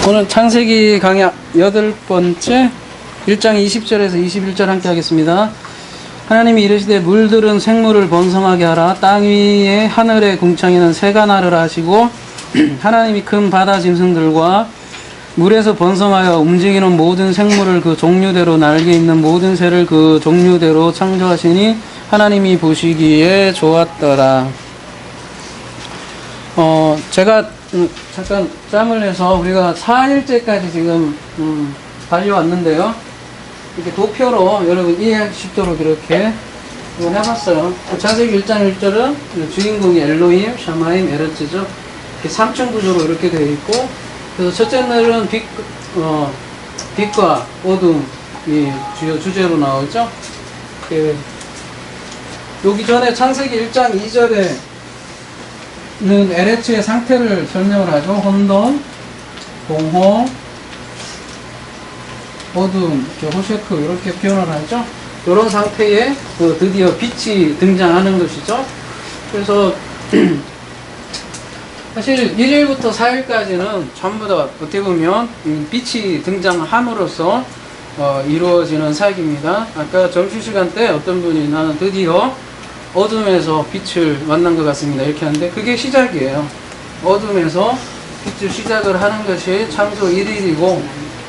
오늘 창세기 강의 8번째 1장 20절에서 21절 함께 하겠습니다. 하나님이 이르시되 물들은 생물을 번성하게 하라. 땅 위에 하늘의 궁창에는 새가 나르라 하시고 하나님이 큰 바다 짐승들과 물에서 번성하여 움직이는 모든 생물을 그 종류대로 날개 있는 모든 새를 그 종류대로 창조하시니 하나님이 보시기에 좋았더라. 제가 잠깐 짬을 내서 우리가 4일째까지 지금 달려왔는데요. 이렇게 도표로 여러분 이해하기 쉽도록 이렇게 해봤어요. 창세기 1장 1절은 주인공이 엘로힘, 샤마임, 에르츠죠. 이렇게 3층 구조로 이렇게 되어 있고, 그래서 첫째 날은 빛과 어둠이 주요 주제로 나오죠. 여기 전에 창세기 1장 2절에 는 에레츠의 상태를 설명을 하죠. 혼돈, 공허, 어둠, 호셰크 이렇게 표현을 하죠. 이런 상태에 드디어 빛이 등장하는 것이죠. 그래서 사실 1일부터 4일까지는 전부 다 어떻게 보면 빛이 등장함으로써 이루어지는 사역입니다. 아까 점심시간 때 어떤 분이 나는 드디어 어둠에서 빛을 만난 것 같습니다 이렇게 하는데, 그게 시작이에요. 어둠에서 빛을 시작을 하는 것이 창조 1일이고,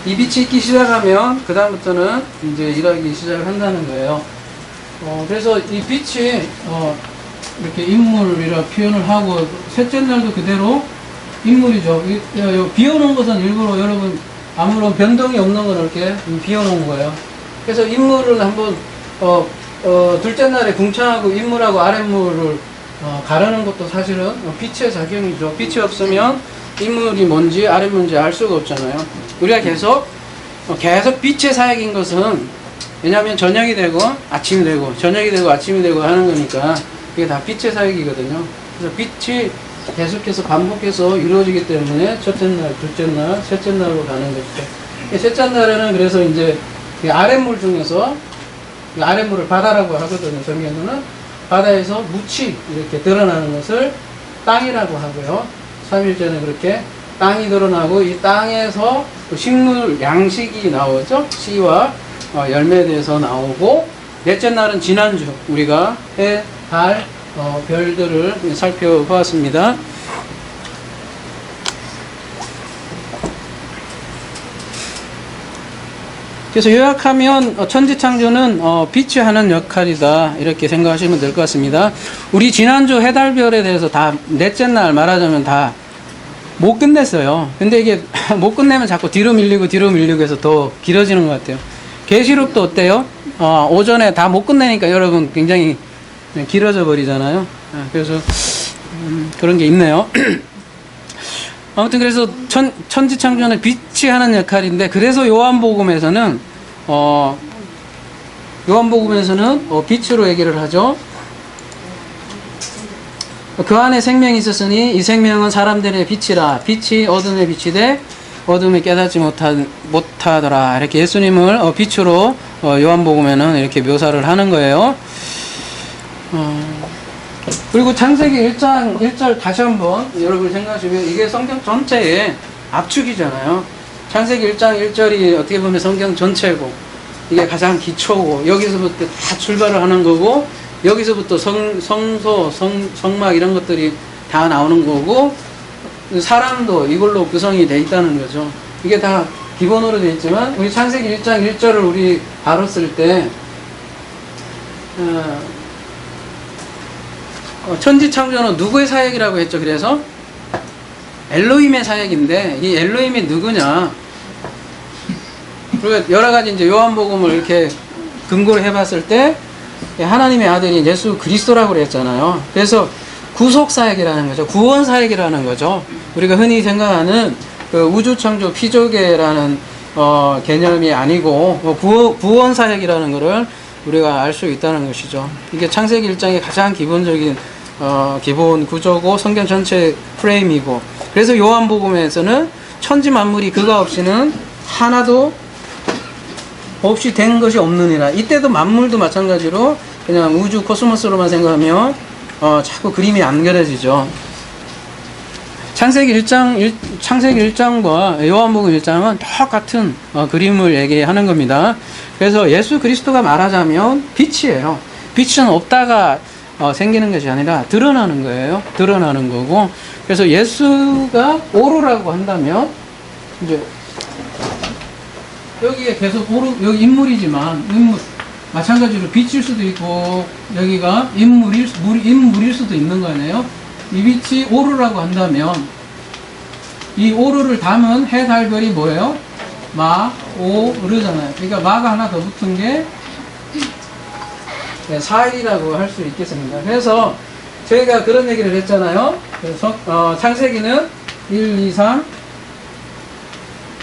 이 빛이 있기 시작하면 그 다음부터는 이제 일하기 시작을 한다는 거예요. 그래서 이 빛이 이렇게 인물이라 표현을 하고, 셋째 날도 그대로 인물이죠. 비워놓은 것은 일부러 여러분 아무런 변동이 없는 걸 이렇게 비워놓은 거예요. 그래서 인물을 한번 둘째 날에 궁창하고 인물하고 아랫물을 가르는 것도 사실은 빛의 작용이죠. 빛이 없으면 인물이 뭔지 아랫물인지 알 수가 없잖아요. 우리가 계속 빛의 사역인 것은, 왜냐하면 저녁이 되고 아침이 되고 저녁이 되고 아침이 되고 하는 거니까 그게 다 빛의 사역이거든요. 그래서 빛이 계속해서 반복해서 이루어지기 때문에 첫째 날, 둘째 날, 셋째 날로 가는 것이죠. 셋째 날에는 그래서 이제 아랫물 중에서, 아랫물을 바다라고 하거든요. 성경에는 바다에서 묻이 이렇게 드러나는 것을 땅이라고 하고요. 3일째는 그렇게 땅이 드러나고, 이 땅에서 식물 양식이 나오죠. 씨와 열매에 대해서 나오고, 넷째 날은 지난주 우리가 해, 달, 별들을 살펴보았습니다. 그래서 요약하면 천지창조는 빛이 하는 역할이다 이렇게 생각하시면 될 것 같습니다. 우리 지난주 해달별에 대해서 다 넷째 날 말하자면 다 못 끝냈어요. 근데 이게 못 끝내면 자꾸 뒤로 밀리고 해서 더 길어지는 것 같아요. 계시록도 어때요? 오전에 다 못 끝내니까 여러분 굉장히 길어져 버리잖아요. 그래서 그런 게 있네요. 아무튼 그래서 천지창조는 빛이 하는 역할인데, 그래서 요한복음에서는 빛으로 얘기를 하죠. 그 안에 생명이 있었으니 이 생명은 사람들의 빛이라. 빛이 어둠의 빛이 돼 어둠이 깨닫지 못하더라. 이렇게 예수님을 빛으로 요한복음에는 이렇게 묘사를 하는 거예요. 그리고 창세기 1장 1절 다시 한번 여러분 생각하시면, 이게 성경 전체의 압축이잖아요. 창세기 1장 1절이 어떻게 보면 성경 전체고, 이게 가장 기초고, 여기서부터 다 출발을 하는 거고, 여기서부터 성소, 성막 이런 것들이 다 나오는 거고, 사람도 이걸로 구성이 돼 있다는 거죠. 이게 다 기본으로 돼 있지만, 우리 창세기 1장 1절을 우리 다뤘을 때 천지창조는 누구의 사역이라고 했죠? 그래서 엘로힘의 사역인데, 이 엘로힘이 누구냐? 그리고 여러 가지 이제 요한복음을 이렇게 근거로 해봤을 때 하나님의 아들이 예수 그리스도라고 그랬잖아요. 그래서 구속 사역이라는 거죠. 구원 사역이라는 거죠. 우리가 흔히 생각하는 그 우주창조 피조계라는 개념이 아니고 구원 사역이라는 것을 우리가 알 수 있다는 것이죠. 이게 창세기 1장의 가장 기본적인 기본 구조고, 성경 전체 프레임이고, 그래서 요한복음에서는 천지 만물이 그가 없이는 하나도 없이 된 것이 없느니라. 이때도 만물도 마찬가지로 그냥 우주 코스모스로만 생각하면 자꾸 그림이 안 그려지죠. 창세기 1장과 요한복음 1장은 똑같은 그림을 얘기하는 겁니다. 그래서 예수 그리스도가 말하자면 빛이에요. 빛은 없다가 생기는 것이 아니라 드러나는 거예요. 드러나는 거고. 그래서 예수가 오로라고 한다면, 이제, 여기에 계속 여기 인물이지만, 마찬가지로 빛일 수도 있고, 여기가 인물일 수도 있는 거 아니에요? 이 빛이 오로라고 한다면, 이 오로를 담은 해, 달, 별이 뭐예요? 마, 오, 르잖아요. 그러니까 마가 하나 더 붙은 게 4일이라고 할 수 있겠습니다. 그래서 저희가 그런 얘기를 했잖아요. 그래서 창세기는 1, 2, 3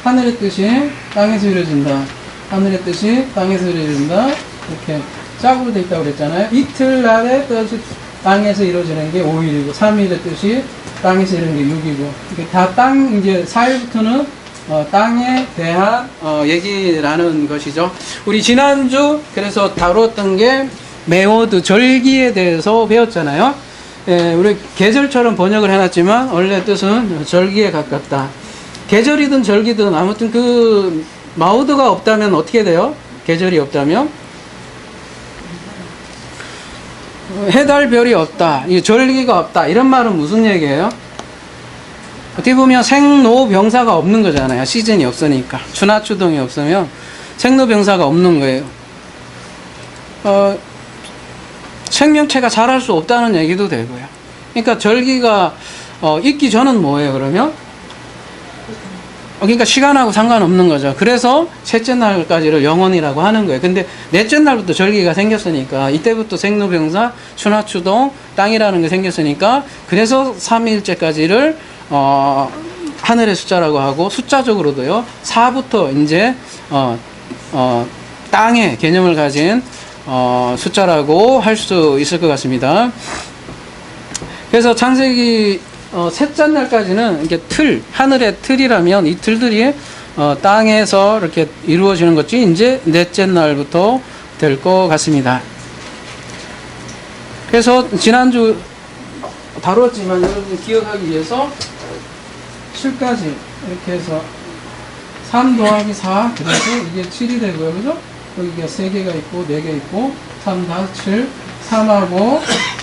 하늘의 뜻이 땅에서 이루어진다. 하늘의 뜻이 땅에서 이루어진다. 이렇게 짝으로 되어 있다고 그랬잖아요. 이틀날의 뜻이 땅에서 이루어지는 게 5일이고 3일의 뜻이 땅에서 이루어지는 게 6이고 이게 다 땅 이제 4일부터는 땅에 대한 얘기라는 것이죠. 우리 지난주 그래서 다뤘던 게 메오드 절기에 대해서 배웠잖아요. 우리 계절처럼 번역을 해놨지만 원래 뜻은 절기에 가깝다. 계절이든 절기든 아무튼 그 마오드가 없다면 어떻게 돼요? 계절이 없다면 해달 별이 없다. 절기가 없다. 이런 말은 무슨 얘기예요? 어떻게 보면 생로병사가 없는 거잖아요. 시즌이 없으니까. 추나추동이 없으면 생로병사가 없는 거예요. 생명체가 자랄 수 없다는 얘기도 되고요. 그러니까 절기가 있기 전은 뭐예요, 그러면? 그러니까 시간하고 상관없는 거죠. 그래서 셋째 날까지를 영원이라고 하는 거예요. 근데 넷째 날부터 절기가 생겼으니까 이때부터 생로병사, 추나추동, 땅이라는 게 생겼으니까 그래서 3일째까지를 하늘의 숫자라고 하고 숫자적으로도요 4부터 이제 땅의 개념을 가진 숫자라고 할 수 있을 것 같습니다. 그래서 창세기 셋째 날까지는 이게 하늘의 틀이라면 이 틀들이 땅에서 이렇게 이루어지는 것이 이제 넷째 날부터 될 것 같습니다. 그래서 지난주 다뤘지만 여러분들 기억하기 위해서 7까지 이렇게 해서 3 더하기 4 그래서 이게 7이 되고요. 그죠? 여기가 3개가 있고 4개 있고 3 다 7 3하고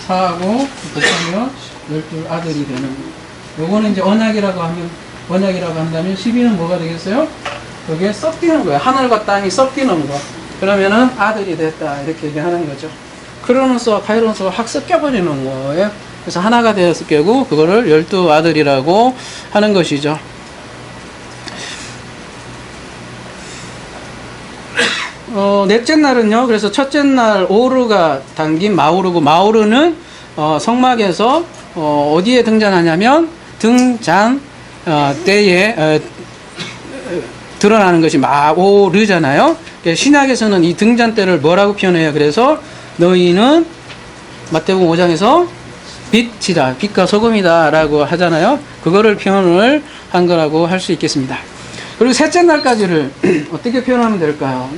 4하고 곱하면 12 아들이 되는 거예요. 요거는 이제 언약이라고 한다면 12는 뭐가 되겠어요? 여기에 섞이는 거예요. 하늘과 땅이 섞이는 거. 그러면은 아들이 됐다. 이렇게 얘기하는 거죠. 크로노스와 카이로스가 확 섞여버리는 거예요. 그래서 하나가 되었을 경우 그거를 12 아들이라고 하는 것이죠. 넷째 날은요. 그래서 첫째 날 오르가 담긴 마오르고 마오르는 성막에서 어디에 등장하냐면 등잔 때에 드러나는 것이 마오르잖아요. 신약에서는 이 등잔대를 뭐라고 표현해요? 그래서 너희는 마태복음 5장에서 빛이다, 빛과 소금이다 라고 하잖아요. 그거를 표현을 한 거라고 할 수 있겠습니다. 그리고 셋째 날까지를 어떻게 표현하면 될까요?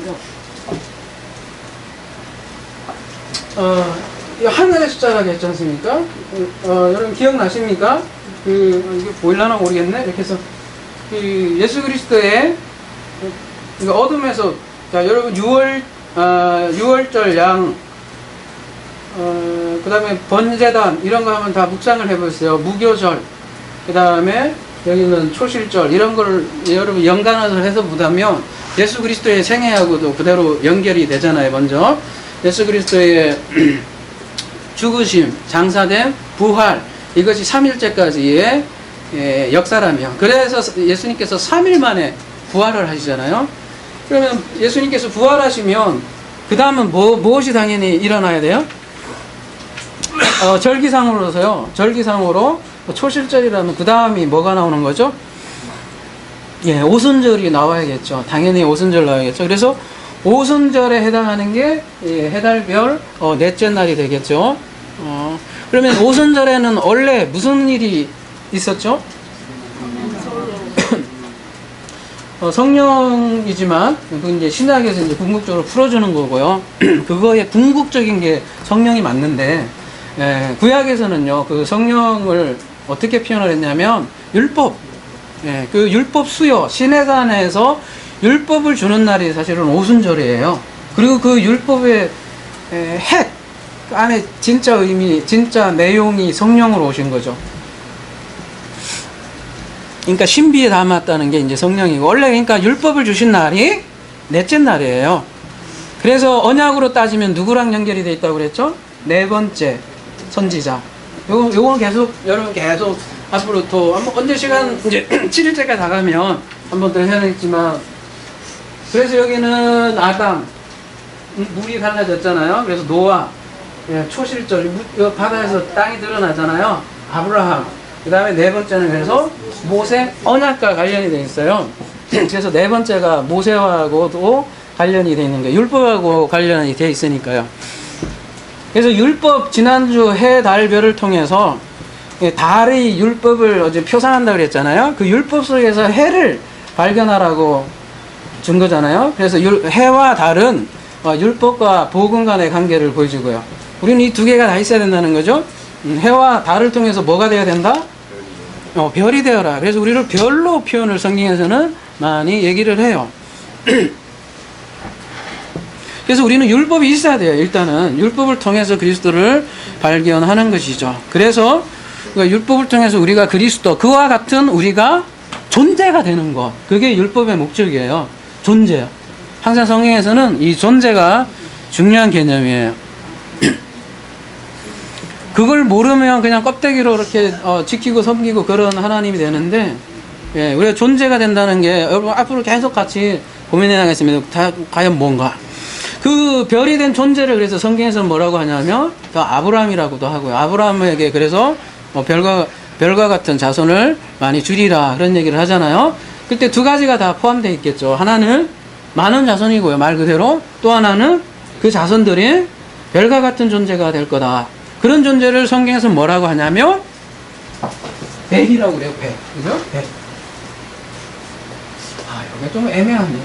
하늘의 숫자라고 했지 않습니까? 여러분 기억나십니까? 이게 보일라나 모르겠네. 이렇게 해서 예수 그리스도의 어둠에서 자 여러분 6월절 양 그 다음에 번제단 이런 거 하면 다 묵상을 해보세요. 무교절 그 다음에 여기는 초실절 이런 거를 여러분 연관을 해서 보다면 예수 그리스도의 생애하고도 그대로 연결이 되잖아요. 먼저 예수 그리스도의 죽으심, 장사됨, 부활 이것이 3일째까지의 역사라며 그래서 예수님께서 3일 만에 부활을 하시잖아요. 그러면 예수님께서 부활하시면 그 다음은 무엇이 당연히 일어나야 돼요? 절기상으로 초실절이라면 그 다음이 뭐가 나오는 거죠? 예, 오순절이 나와야겠죠. 당연히 오순절 나와야겠죠. 그래서 오순절에 해당하는 게 해달별 넷째 날이 되겠죠. 그러면 오순절에는 원래 무슨 일이 있었죠? 성령이지만 그 이제 신약에서 이제 궁극적으로 풀어주는 거고요. 그거에 궁극적인 게 성령이 맞는데 구약에서는요 그 성령을 어떻게 표현을 했냐면 율법. 예, 그 율법 수요, 시내산에서 율법을 주는 날이 사실은 오순절이에요. 그리고 그 율법의 핵 안에 진짜 의미, 진짜 내용이 성령으로 오신 거죠. 그러니까 신비에 담았다는 게 이제 성령이고, 원래 그러니까 율법을 주신 날이 넷째 날이에요. 그래서 언약으로 따지면 누구랑 연결이 돼 있다고 그랬죠? 네 번째 선지자. 요건 계속 여러분 계속 앞으로 또 한번 언제 시간 이제 7일째까지 다 가면 한 번 더 해야겠지만, 그래서 여기는 아담, 물이 갈라졌잖아요. 그래서 노아, 초실절, 바다에서 땅이 드러나잖아요. 아브라함. 그 다음에 네 번째는 그래서 모세, 언약과 관련이 돼 있어요. 그래서 네 번째가 모세하고도 관련이 돼 있는 거예요. 율법하고 관련이 돼 있으니까요. 그래서 율법, 지난주 해, 달, 별을 통해서 달의 율법을 어제 표상한다고 그랬잖아요. 그 율법 속에서 해를 발견하라고 준 거잖아요. 그래서 해와 달은 율법과 복음 간의 관계를 보여주고요. 우리는 이 두 개가 다 있어야 된다는 거죠. 해와 달을 통해서 뭐가 되어야 된다? 별이 되어라. 그래서 우리를 별로 표현을 성경에서는 많이 얘기를 해요. 그래서 우리는 율법이 있어야 돼요. 일단은 율법을 통해서 그리스도를 발견하는 것이죠. 그래서 율법을 통해서 우리가 그리스도, 그와 같은 우리가 존재가 되는 것, 그게 율법의 목적이에요. 존재. 항상 성경에서는 이 존재가 중요한 개념이에요. 그걸 모르면 그냥 껍데기로 이렇게 지키고 섬기고 그런 하나님이 되는데, 우리가 존재가 된다는 게 여러분 앞으로 계속 같이 고민해 나가겠습니다. 과연 뭔가. 그 별이 된 존재를 그래서 성경에서는 뭐라고 하냐면 아브라함이라고도 하고요. 아브라함에게 그래서 별과 같은 자손을 많이 주리라 그런 얘기를 하잖아요. 그때 두 가지가 다 포함되어 있겠죠. 하나는 많은 자손이고요, 말 그대로. 또 하나는 그 자손들이 별과 같은 존재가 될 거다. 그런 존재를 성경에서 뭐라고 하냐면 백이라고 그래요. 백. 그죠? 백. 여기가 좀 애매하네.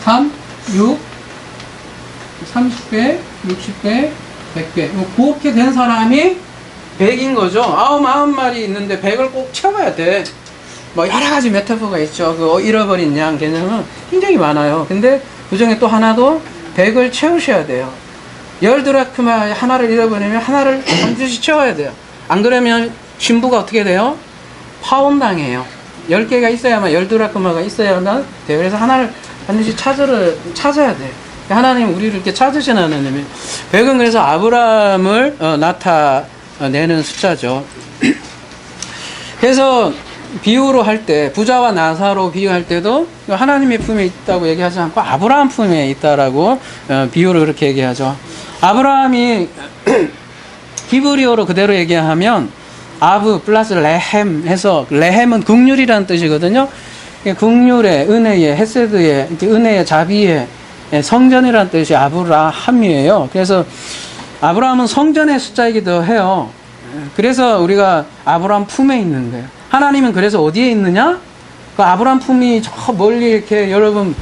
3, 6, 30배, 60배, 100배. 그렇게 된 사람이 100인 거죠. 99마리 있는데 100을 꼭 채워야 돼. 뭐 여러 가지 메타포가 있죠. 그 잃어버린 양 개념은 굉장히 많아요. 근데 그 중에 또 하나도 100을 채우셔야 돼요. 10드라크마 하나를 잃어버리면 하나를 반드시 채워야 돼요. 안 그러면 신부가 어떻게 돼요? 파혼당해요. 10개가 있어야만, 10드라크마가 있어야만 돼요. 그래서 하나를 반드시 찾아야 돼요. 하나님 우리를 이렇게 찾으시는 하나님이. 100은 그래서 아브라함을 나타내는 숫자죠. 그래서 비유로 할 때, 부자와 나사로 비유할 때도 하나님의 품에 있다고 얘기하지 않고 아브라함 품에 있다라고 비유를 그렇게 얘기하죠. 아브라함이 히브리어로 그대로 얘기하면 아브 플러스 레헴 해서, 레헴은 국률이라는 뜻이거든요. 국률의, 은혜의, 헤세드의, 은혜의, 자비의 성전이라는 뜻이 아브라함이에요. 그래서 아브라함은 성전의 숫자이기도 해요. 그래서 우리가 아브라함 품에 있는 거예요. 하나님은 그래서 어디에 있느냐? 그 아브라함 품이 저 멀리 이렇게 여러분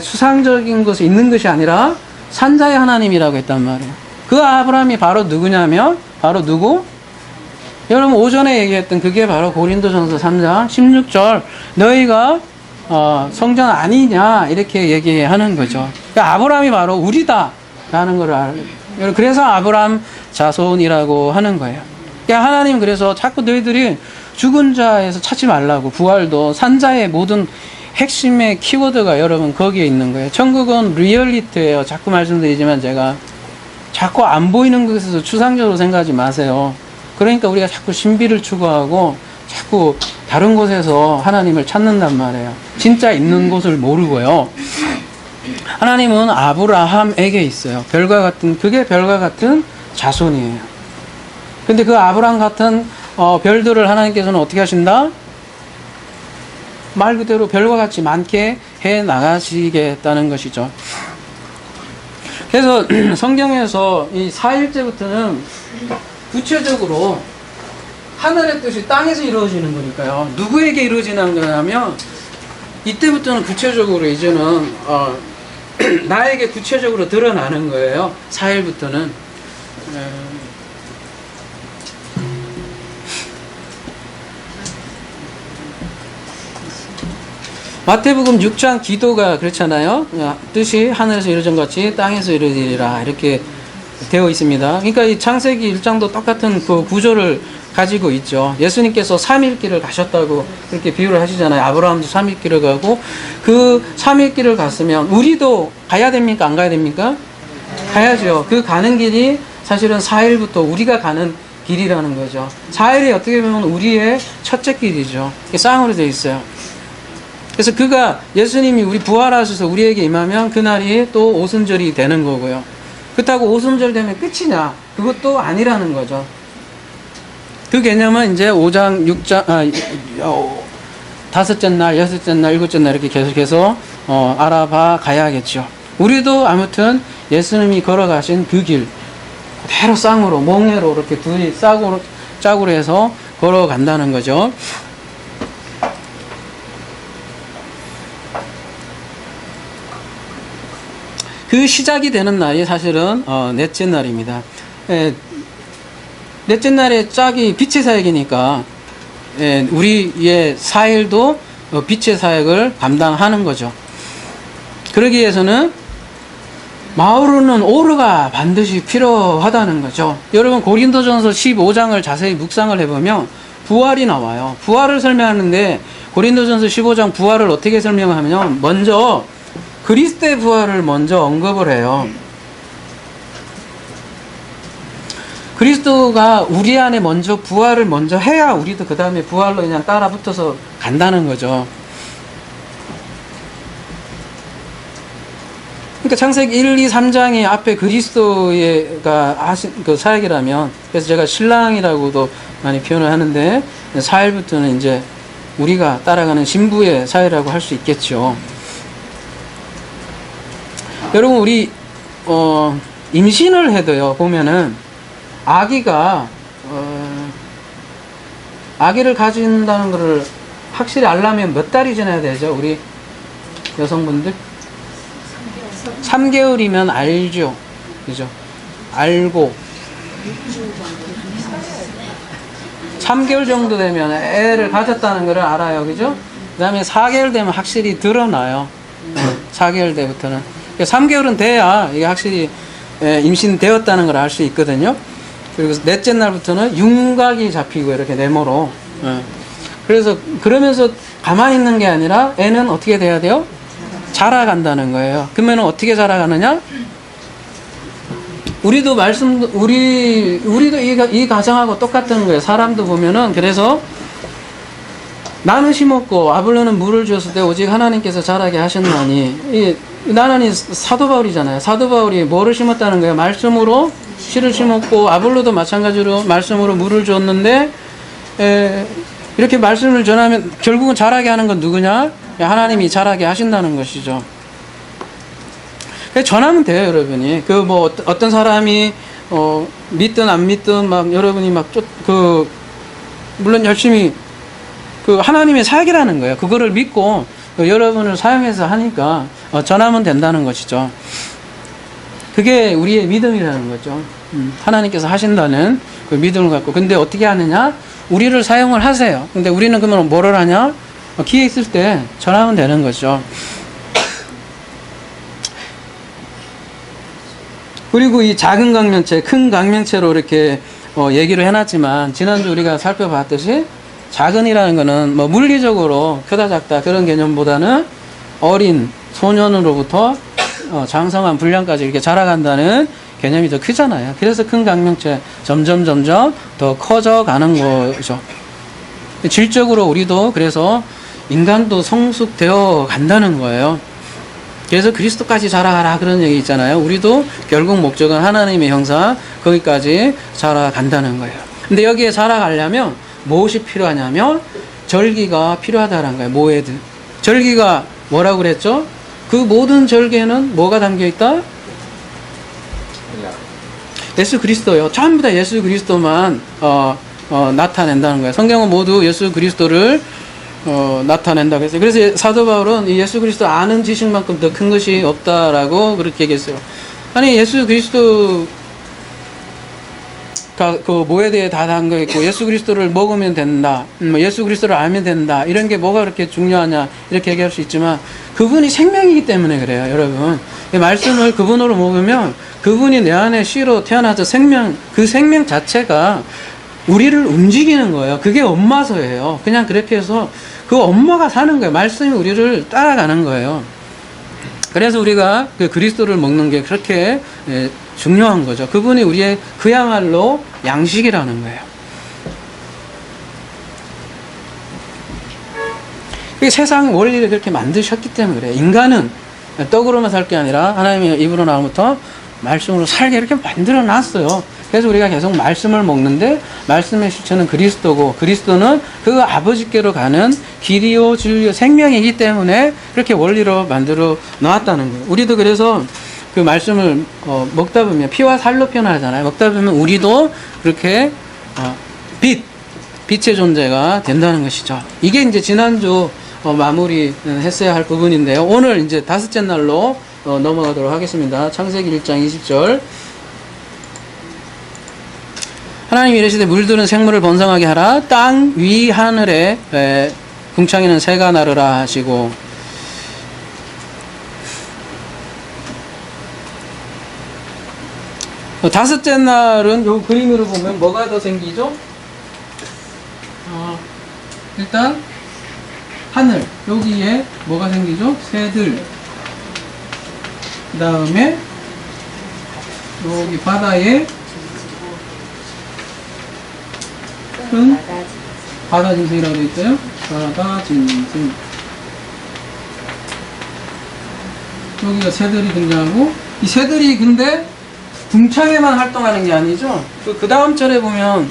수상적인 곳에 있는 것이 아니라 산자의 하나님이라고 했단 말이에요. 그 아브라함이 바로 누구냐면, 바로 누구? 여러분 오전에 얘기했던 그게 바로 고린도전서 3장 16절 너희가 성전 아니냐 이렇게 얘기하는 거죠. 그러니까 아브라함이 바로 우리다 라는 걸 알아요. 그래서 아브라함 자손이라고 하는 거예요. 그러니까 하나님 그래서 자꾸 너희들이 죽은 자에서 찾지 말라고, 부활도 산자의 모든 핵심의 키워드가 여러분 거기에 있는 거예요. 천국은 리얼리티예요. 자꾸 말씀드리지만 제가 자꾸 안 보이는 것에서 추상적으로 생각하지 마세요. 그러니까 우리가 자꾸 신비를 추구하고 자꾸 다른 곳에서 하나님을 찾는단 말이에요. 진짜 있는 곳을 모르고요. 하나님은 아브라함에게 있어요. 그게 별과 같은 자손이에요. 근데 그 아브라함 같은 별들을 하나님께서는 어떻게 하신다? 말 그대로 별과 같이 많게 해 나가시겠다는 것이죠. 그래서 성경에서 이 4일째부터는 구체적으로 하늘의 뜻이 땅에서 이루어지는 거니까요. 누구에게 이루어지는 거냐면 이때부터는 구체적으로 이제는 나에게 구체적으로 드러나는 거예요. 4일부터는 마태복음 6장 기도가 그렇잖아요. 뜻이 하늘에서 이루어진 같이 땅에서 이루어지리라 이렇게 되어 있습니다. 그러니까 이 창세기 1장도 똑같은 그 구조를 가지고 있죠. 예수님께서 3일 길을 가셨다고 그렇게 비유를 하시잖아요. 아브라함도 3일 길을 가고 그 3일 길을 갔으면 우리도 가야 됩니까? 안 가야 됩니까? 가야죠. 그 가는 길이 사실은 4일부터 우리가 가는 길이라는 거죠. 4일이 어떻게 보면 우리의 첫째 길이죠. 쌍으로 되어 있어요. 그래서 그가 예수님이 우리 부활하셔서 우리에게 임하면 그날이 또 오순절이 되는 거고요. 그렇다고 오순절 되면 끝이냐? 그것도 아니라는 거죠. 그 개념은 이제 5장, 6장, 다섯째 날, 여섯째 날, 일곱째 날 이렇게 계속해서 알아봐 가야겠죠. 우리도 아무튼 예수님이 걸어가신 그 길, 그대로 쌍으로, 몽해로 이렇게 둘이 짝으로 해서 걸어간다는 거죠. 그 시작이 되는 날이 사실은 넷째 날입니다. 넷째 날에 짝이 빛의 사역이니까 우리의 사일도 빛의 사역을 감당하는 거죠. 그러기 위해서는 마오르는 오르가 반드시 필요하다는 거죠. 여러분 고린도전서 15장을 자세히 묵상을 해보면 부활이 나와요. 부활을 설명하는데 고린도전서 15장 부활을 어떻게 설명하면 먼저 그리스도의 부활을 먼저 언급을 해요. 그리스도가 우리 안에 먼저 부활을 먼저 해야 우리도 그 다음에 부활로 그냥 따라 붙어서 간다는 거죠. 그러니까 창세기 1, 2, 3장의 앞에 그리스도가 하신 그 사역이라면, 그래서 제가 신랑이라고도 많이 표현을 하는데 4일부터는 이제 우리가 따라가는 신부의 사역이라고 할 수 있겠죠. 여러분 우리 임신을 해도요 보면은 아기가 아기를 가진다는 것을 확실히 알려면 몇 달이 지나야 되죠? 우리 여성분들 3개월이면 알죠, 그죠? 알고 3개월 정도 되면 애를 가졌다는 것을 알아요, 그죠? 그 다음에 4개월 되면 확실히 드러나요. 4개월 때부터는 3개월은 돼야 이게 확실히 임신되었다는 걸 알 수 있거든요. 그리고 넷째 날부터는 윤곽이 잡히고 이렇게 네모로. 그래서 그러면서 가만히 있는 게 아니라 애는 어떻게 돼야 돼요? 자라간다는 거예요. 그러면 어떻게 자라가느냐? 우리도 우리도 이 가정하고 똑같은 거예요. 사람도 보면은 그래서 나는 심었고 아볼로는 물을 주었을 때 오직 하나님께서 자라게 하셨나니. 나는 사도 바울이잖아요. 사도 바울이 뭐를 심었다는 거예요? 말씀으로 씨를 심었고 아볼로도 마찬가지로 말씀으로 물을 줬는데 이렇게 말씀을 전하면 결국은 자라게 하는 건 누구냐? 하나님이 자라게 하신다는 것이죠. 전하면 돼요, 여러분이. 그 뭐 어떤 사람이 믿든 안 믿든 막 여러분이 막 물론 열심히 그 하나님의 사역이라는 거예요. 그거를 믿고 여러분을 사용해서 하니까 전하면 된다는 것이죠. 그게 우리의 믿음이라는 거죠. 하나님께서 하신다는 그 믿음을 갖고. 근데 어떻게 하느냐? 우리를 사용을 하세요. 근데 우리는 그러면 뭐를 하냐? 기회 있을 때 전하면 되는 거죠. 그리고 이 작은 강명체, 큰 강명체로 이렇게 얘기를 해놨지만 지난주 우리가 살펴봤듯이 작은이라는 거는 뭐 물리적으로 크다 작다 그런 개념보다는 어린 소년으로부터 장성한 분량까지 이렇게 자라간다는 개념이 더 크잖아요. 그래서 큰 강명체 점점 더 커져가는 거죠. 질적으로 우리도 그래서 인간도 성숙되어 간다는 거예요. 그래서 그리스도까지 자라가라 그런 얘기 있잖아요. 우리도 결국 목적은 하나님의 형상 거기까지 자라간다는 거예요. 근데 여기에 자라가려면 무엇이 필요하냐면 절기가 필요하다는 거예요. 모에드. 절기가 뭐라고 그랬죠? 그 모든 절기에는 뭐가 담겨있다? 예수 그리스도요. 전부 다 예수 그리스도만 나타낸다는 거예요. 성경은 모두 예수 그리스도를 나타낸다고 했어요. 그래서 사도 바울은 이 예수 그리스도 아는 지식만큼 더 큰 것이 없다라고 그렇게 얘기했어요. 아니 예수 그리스도 그 뭐에 대해 다 담겨 있고 예수 그리스도를 먹으면 된다, 뭐 예수 그리스도를 알면 된다, 이런 게 뭐가 그렇게 중요하냐 이렇게 얘기할 수 있지만 그분이 생명이기 때문에 그래요, 여러분. 이 말씀을 그분으로 먹으면 그분이 내 안에 씨로 태어나서 생명, 그 생명 자체가 우리를 움직이는 거예요. 그게 엄마서예요. 그냥 그렇게 해서 그 엄마가 사는 거예요. 말씀이 우리를 따라가는 거예요. 그래서 우리가 그 그리스도를 먹는 게 그렇게 중요한 거죠. 그분이 우리의 그야말로 양식이라는 거예요. 세상 원리를 그렇게 만드셨기 때문에 그래요. 인간은 떡으로만 살 게 아니라 하나님의 입으로 나오면부터 말씀으로 살게 이렇게 만들어 놨어요. 그래서 우리가 계속 말씀을 먹는데 말씀의 실체는 그리스도고 그리스도는 그 아버지께로 가는 길이요 진리요 생명이기 때문에 그렇게 원리로 만들어 놨다는 거예요. 우리도 그래서 그 말씀을 먹다 보면 피와 살로 표현하잖아요. 먹다 보면 우리도 그렇게 빛의 존재가 된다는 것이죠. 이게 이제 지난주 마무리 했어야 할 부분인데요. 오늘 이제 다섯째 날로 넘어가도록 하겠습니다. 창세기 1장 20절. 하나님이 이르시되 물들은 생물을 번성하게 하라. 땅 위 하늘에 궁창에는 새가 나르라 하시고, 다섯째 날은 요 그림으로 보면 뭐가 더 생기죠? 일단 하늘, 여기에 뭐가 생기죠? 새들. 그 다음에 여기 바다에 큰 바다 짐승이라고 되어 있어요. 바다 짐승. 여기가 새들이 등장하고, 이 새들이 근데 궁창에만 활동하는 게 아니죠. 그 다음 절에 보면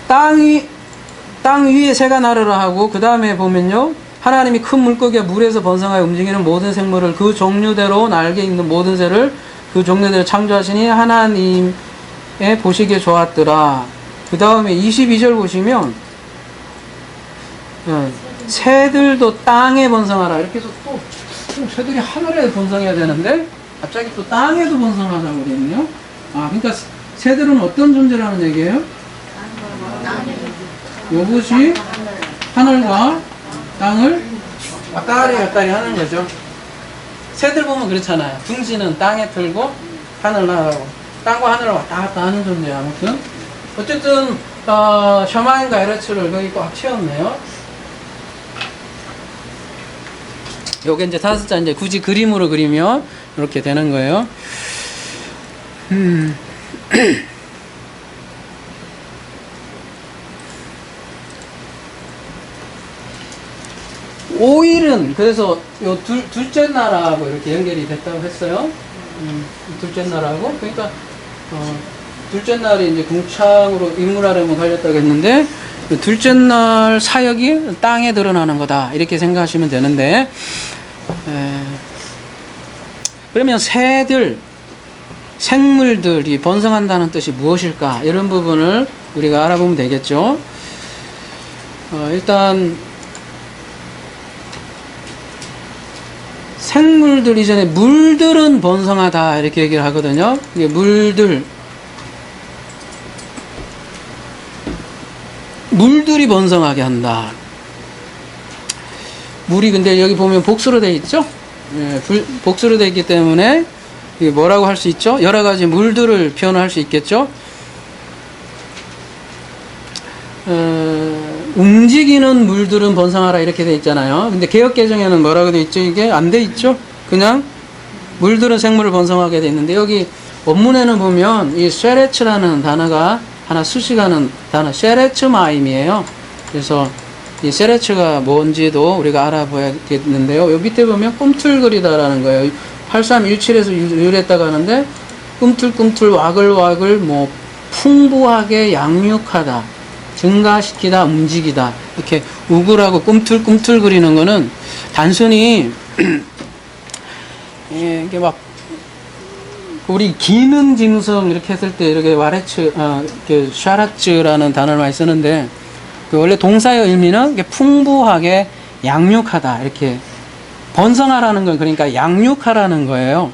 땅 위에 새가 나르라 하고, 그 다음에 보면요, 하나님이 큰 물고기와 물에서 번성하여 움직이는 모든 생물을 그 종류대로 날개 있는 모든 새를 그 종류대로 창조하시니 하나님의 보시기에 좋았더라. 그 다음에 22절 보시면 새들도 땅에 번성하라 이렇게 해서 또 새들이 하늘에 번성해야 되는데 갑자기 또 땅에도 번성하자고 그랬네요. 그러니까 새들은 어떤 존재라는 얘기예요? 이것이 하늘과 땅을 왔다리 하는 거죠. 새들 보면 그렇잖아요. 둥지는 땅에 틀고 하늘 나가고, 땅과 하늘을 왔다 갔다 하는 존재예요. 아무튼 어쨌든 셔마인과 에레츠를 거기 꽉 채웠네요. 요게 이제 다섯째 이제 굳이 그림으로 그리면 이렇게 되는 거예요. 오일은 그래서 요 둘째 날하고 이렇게 연결이 됐다고 했어요. 둘째 날하고, 그러니까 둘째 날이 이제 궁창으로 인물하려면 걸렸다고 했는데, 둘째 날 사역이 땅에 드러나는 거다 이렇게 생각하시면 되는데, 그러면 새들, 생물들이 번성한다는 뜻이 무엇일까? 이런 부분을 우리가 알아보면 되겠죠. 일단 생물들 이전에 물들은 번성하다 이렇게 얘기를 하거든요. 이게 물들이 번성하게 한다. 물이 근데 여기 보면 복수로 되어 있죠? 복수로 되어 있기 때문에 이게 뭐라고 할 수 있죠? 여러 가지 물들을 표현할 수 있겠죠? 움직이는 물들은 번성하라 이렇게 되어 있잖아요. 근데 개역개정에는 뭐라고 되어 있죠? 이게 안 되어 있죠? 그냥 물들은 생물을 번성하게 되어 있는데, 여기 원문에는 보면 이 쉐레츠라는 단어가 하나 수식하는 단어, 쉐레츠마임이에요. 그래서 이 쉐레츠가 뭔지도 우리가 알아봐야겠는데요. 요 밑에 보면 꿈틀거리다라는 거예요. 8317에서 유래했다고 하는데, 꿈틀꿈틀 와글와글 뭐 풍부하게 양육하다, 증가시키다, 움직이다, 이렇게 우글하고 꿈틀꿈틀거리는 거는 단순히 이게 막 우리 기능 짐승 이렇게 했을 때 이렇게 샤라츠라는 단어를 많이 쓰는데, 그 원래 동사의 의미는 풍부하게 양육하다, 이렇게 번성하라는 건 그러니까 양육하라는 거예요.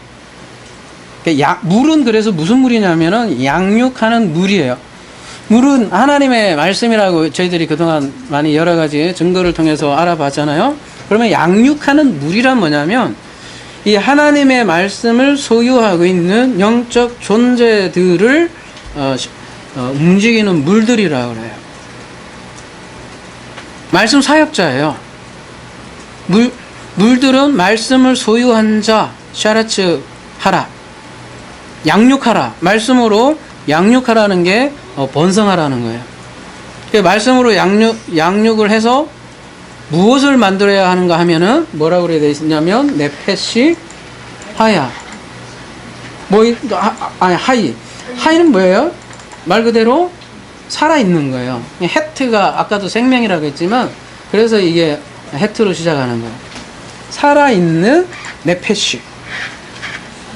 물은 그래서 무슨 물이냐면은 양육하는 물이에요. 물은 하나님의 말씀이라고 저희들이 그동안 많이 여러 가지 증거를 통해서 알아봤잖아요. 그러면 양육하는 물이란 뭐냐면 이 하나님의 말씀을 소유하고 있는 영적 존재들을 움직이는 물들이라고 그래요. 말씀 사역자예요. 물들은 말씀을 소유한 자, 샤라츠 하라, 양육하라, 말씀으로 양육하라는 게 번성하라는 거예요. 말씀으로 양육을 해서 무엇을 만들어야 하는가 하면은 뭐라고 그래야 되냐면 네페시 하야. 하이는 뭐예요? 말 그대로 살아있는 거예요. 헤트가 아까도 생명이라고 했지만 그래서 이게 헤트로 시작하는 거예요. 살아있는 네페시.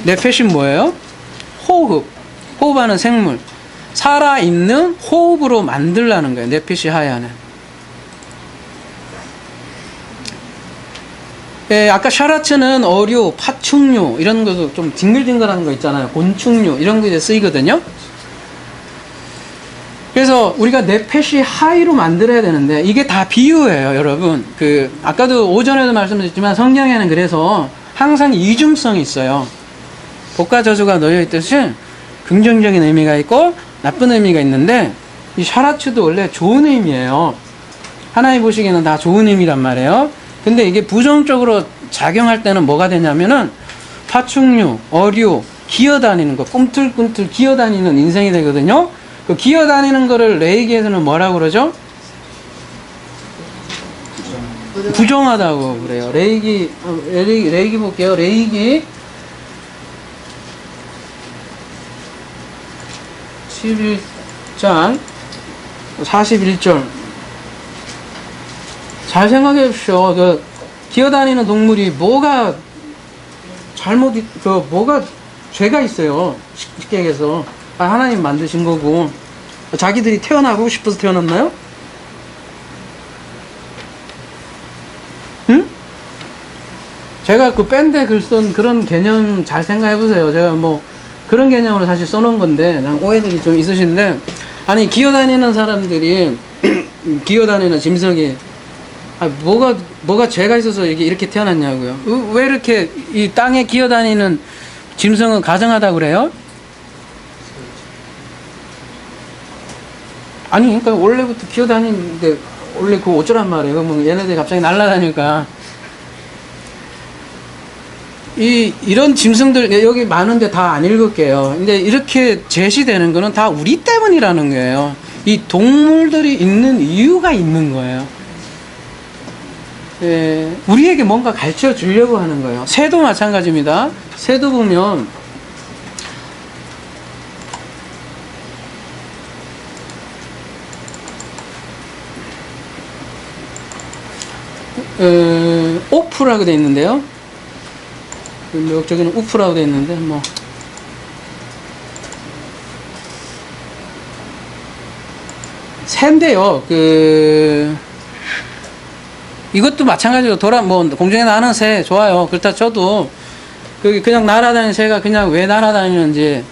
네페시 뭐예요? 호흡하는 생물. 살아있는 호흡으로 만들라는 거예요. 네페시 하야는. 아까 샤라츠는 어류, 파충류 이런 것도 좀 딩글딩글한 거 있잖아요. 곤충류 이런 거 이제 쓰이거든요. 그래서 우리가 네페시 하이로 만들어야 되는데 이게 다 비유예요, 여러분. 아까도 오전에도 말씀드렸지만 성경에는 그래서 항상 이중성이 있어요. 복과 저주가 놓여 있듯이 긍정적인 의미가 있고 나쁜 의미가 있는데 이 샤라츠도 원래 좋은 의미예요. 하나님 보시기에는 다 좋은 의미란 말이에요. 근데 이게 부정적으로 작용할 때는 뭐가 되냐면은 파충류, 어류, 기어다니는 거, 꿈틀꿈틀 기어다니는 인생이 되거든요. 그 기어다니는 거를 레이기에서는 뭐라고 그러죠? 부정하다고 그래요. 레이기 볼게요. 레이기 11장 41절. 잘 생각해 보십시오. 기어다니는 동물이 뭐가 뭐가 죄가 있어요. 쉽게 얘기해서. 하나님 만드신 거고. 자기들이 태어나고 싶어서 태어났나요? 응? 제가 그 밴드에 글 쓴 그런 개념 잘 생각해 보세요. 제가 뭐 그런 개념으로 사실 써놓은 건데, 난 오해들이 좀 있으신데, 아니, 기어다니는 사람들이, 기어다니는 짐승이, 뭐가 죄가 있어서 이렇게 태어났냐고요. 왜 이렇게 이 땅에 기어다니는 짐승은 가정하다고 그래요? 아니, 그러니까 원래부터 기어다니는데, 원래 그거 어쩌란 말이에요. 뭐 얘네들이 갑자기 날아다니까. 이런 짐승들, 여기 많은데 다 안 읽을게요. 근데 이렇게 제시되는 거는 다 우리 때문이라는 거예요. 이 동물들이 있는 이유가 있는 거예요. 우리에게 뭔가 가르쳐 주려고 하는 거예요. 새도 마찬가지입니다. 새도 보면, 오프라고 되어 있는데요. 저기는 우프라고 되어 있는데, 뭐. 새인데요, 이것도 마찬가지로 공중에 나는 새 좋아요. 그렇다 쳐도, 그냥 날아다니는 새가 그냥 왜 날아다니는지,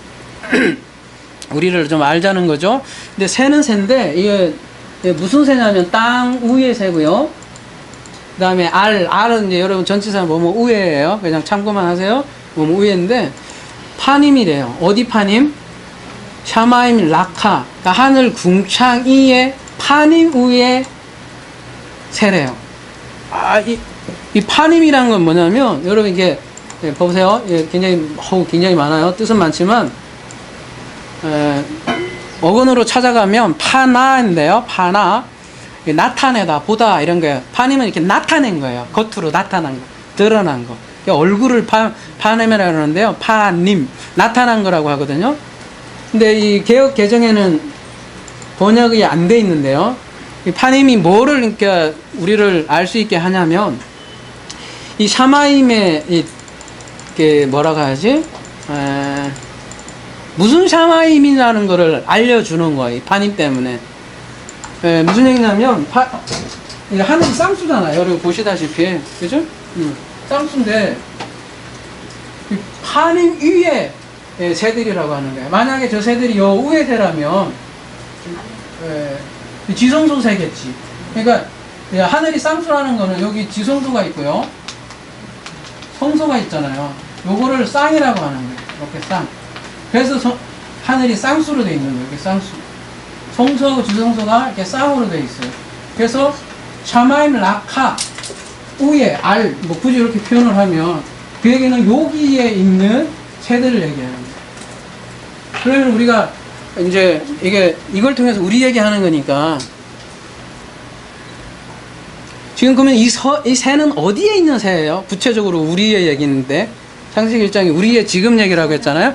우리를 좀 알자는 거죠. 근데 새는 새인데, 이게 무슨 새냐면 땅 위의 새고요. 그 다음에 알은 이제 여러분 전치사 뭐뭐 우에예요. 그냥 참고만 하세요. 뭐뭐 우에인데, 파님이래요. 어디 파님? 샤마임 라카. 그러니까 하늘 궁창 위에 파님 위에 새래요. 이 파님이란 건 뭐냐면, 여러분 이게, 보세요. 굉장히 많아요. 뜻은 많지만, 어근으로 찾아가면 파나인데요. 파나. 나타내다, 보다, 이런 거예요. 파님은 이렇게 나타낸 거예요. 겉으로 나타난 거. 드러난 거. 얼굴을 파님이라고 하는데요. 파님. 나타난 거라고 하거든요. 근데 이 개역 개정에는 번역이 안 돼 있는데요. 이 파님이 뭐를, 그러니까, 우리를 알 수 있게 하냐면, 이 샤마임의, 뭐라고 하지? 무슨 샤마임이라는 거를 알려주는 거예요. 이 파님 때문에. 무슨 얘기냐면, 하늘이 쌍수잖아요. 여러분 보시다시피. 그죠? 쌍수인데, 파님 위에 새들이라고 하는 거예요. 만약에 저 새들이 요 위에 새라면 지성소 새겠지. 그러니까 하늘이 쌍수라는 거는 여기 지성소가 있고요, 성소가 있잖아요. 요거를 쌍이라고 하는 거예요. 이렇게 쌍. 그래서 하늘이 쌍수로 되어 있는 거예요. 이렇게 쌍수. 성소하고 지성소가 이렇게 쌍으로 되어 있어요. 그래서 샤마임 라카 위에 알, 뭐 굳이 이렇게 표현을 하면 그 얘기는 여기에 있는 새들을 얘기하는 거예요. 그러면 우리가 이제 이걸 통해서 우리 얘기하는 거니까, 지금 그러면 이 새는 어디에 있는 새예요? 구체적으로 우리의 얘기인데, 창세기 1장이 우리의 지금 얘기라고 했잖아요.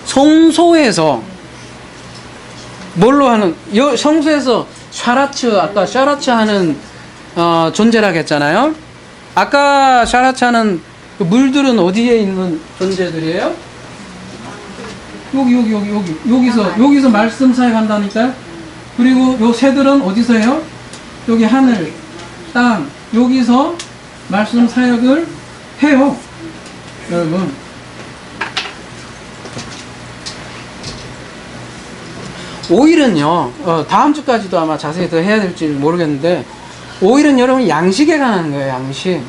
성소에서 뭘로 하는, 성소에서 아까 샤라츠 하는 존재라고 했잖아요. 아까 샤라츠 하는 그 물들은 어디에 있는 존재들이에요? 여기서 말씀 사역한다니까요. 그리고 요 새들은 어디서 해요? 여기 하늘, 땅, 여기서 말씀 사역을 해요. 여러분, 오일은요, 다음 주까지도 아마 자세히 더 해야 될지 모르겠는데, 오일은 여러분 양식에 관한 거예요. 양식.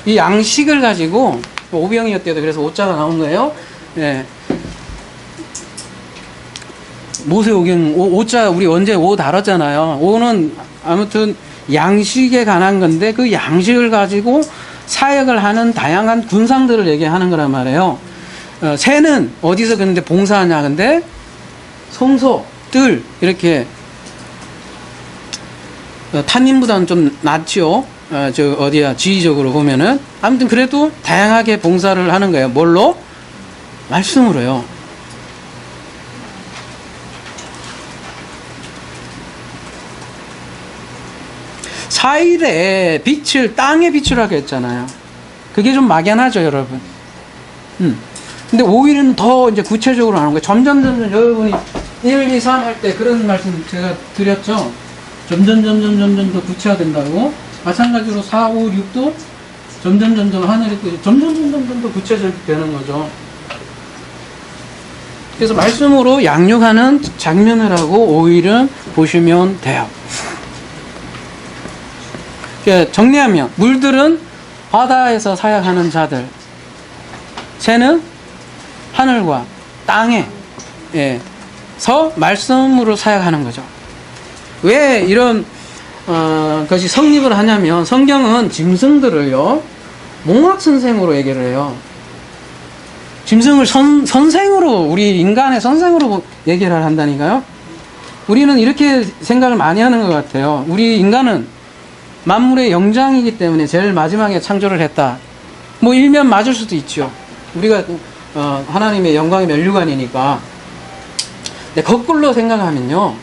이 양식을 가지고, 오병이었대도 그래서 오자가 나온 거예요. 예. 모세오경, 오자 우리 언제 오 다뤘잖아요. 오는 아무튼 양식에 관한 건데, 그 양식을 가지고 사역을 하는 다양한 군상들을 얘기하는 거란 말이에요. 새는 어디서 근데 봉사하냐, 근데 성소, 뜰, 이렇게 탄님보다는 좀 낫죠. 지휘적으로 보면은. 아무튼 그래도 다양하게 봉사를 하는 거예요. 뭘로? 말씀으로요. 사일에 빛을, 땅에 비추라고 했잖아요. 그게 좀 막연하죠, 여러분. 근데 5일은 더 이제 구체적으로 하는 거예요. 점점 여러분이 1, 2, 3 할 때 그런 말씀 제가 드렸죠. 점점 더 구체화된다고. 마찬가지로 4, 5, 6도 점점 하늘의 뜻이 점점 더 구체적이 되는 거죠. 그래서 말씀으로 양육하는 장면이라고 5일은 보시면 돼요. 정리하면, 물들은 바다에서 사역하는 자들, 새는 하늘과 땅에 서 말씀으로 사역하는 거죠. 왜 이런 것이 성립을 하냐면, 성경은 짐승들을요 몽학선생으로 얘기를 해요. 짐승을 선생으로, 우리 인간의 선생으로 얘기를 한다니까요. 우리는 이렇게 생각을 많이 하는 것 같아요. 우리 인간은 만물의 영장이기 때문에 제일 마지막에 창조를 했다. 뭐 일면 맞을 수도 있죠. 우리가 하나님의 영광의 면류관이니까. 근데 거꾸로 생각하면요,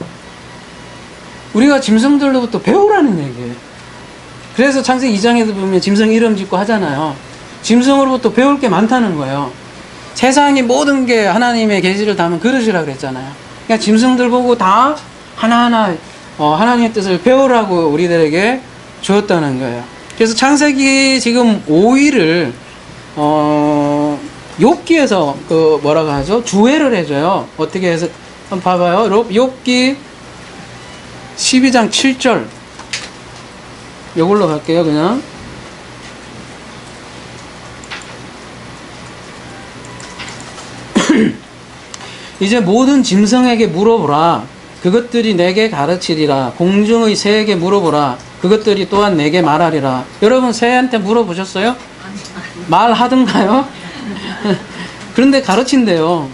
우리가 짐승들로부터 배우라는 얘기예요. 그래서 창세기 2장에도 보면 짐승 이름 짓고 하잖아요. 짐승으로부터 배울 게 많다는 거예요. 세상의 모든 게 하나님의 계시를 담은 그릇이라 그랬잖아요. 그러니까 짐승들 보고 다 하나하나 하나님의 뜻을 배우라고 우리들에게 주었다는 거예요. 그래서 창세기 지금 5일을 욥기에서 그 뭐라고 하죠? 주회를 해줘요. 어떻게 해서 한번 봐봐요. 욥기 12장 7절, 요걸로 갈게요. 그냥 이제 모든 짐승에게 물어보라. 그것들이 내게 가르치리라. 공중의 새에게 물어보라. 그것들이 또한 내게 말하리라. 여러분 새한테 물어보셨어요? 말하던가요? 그런데 가르친대요.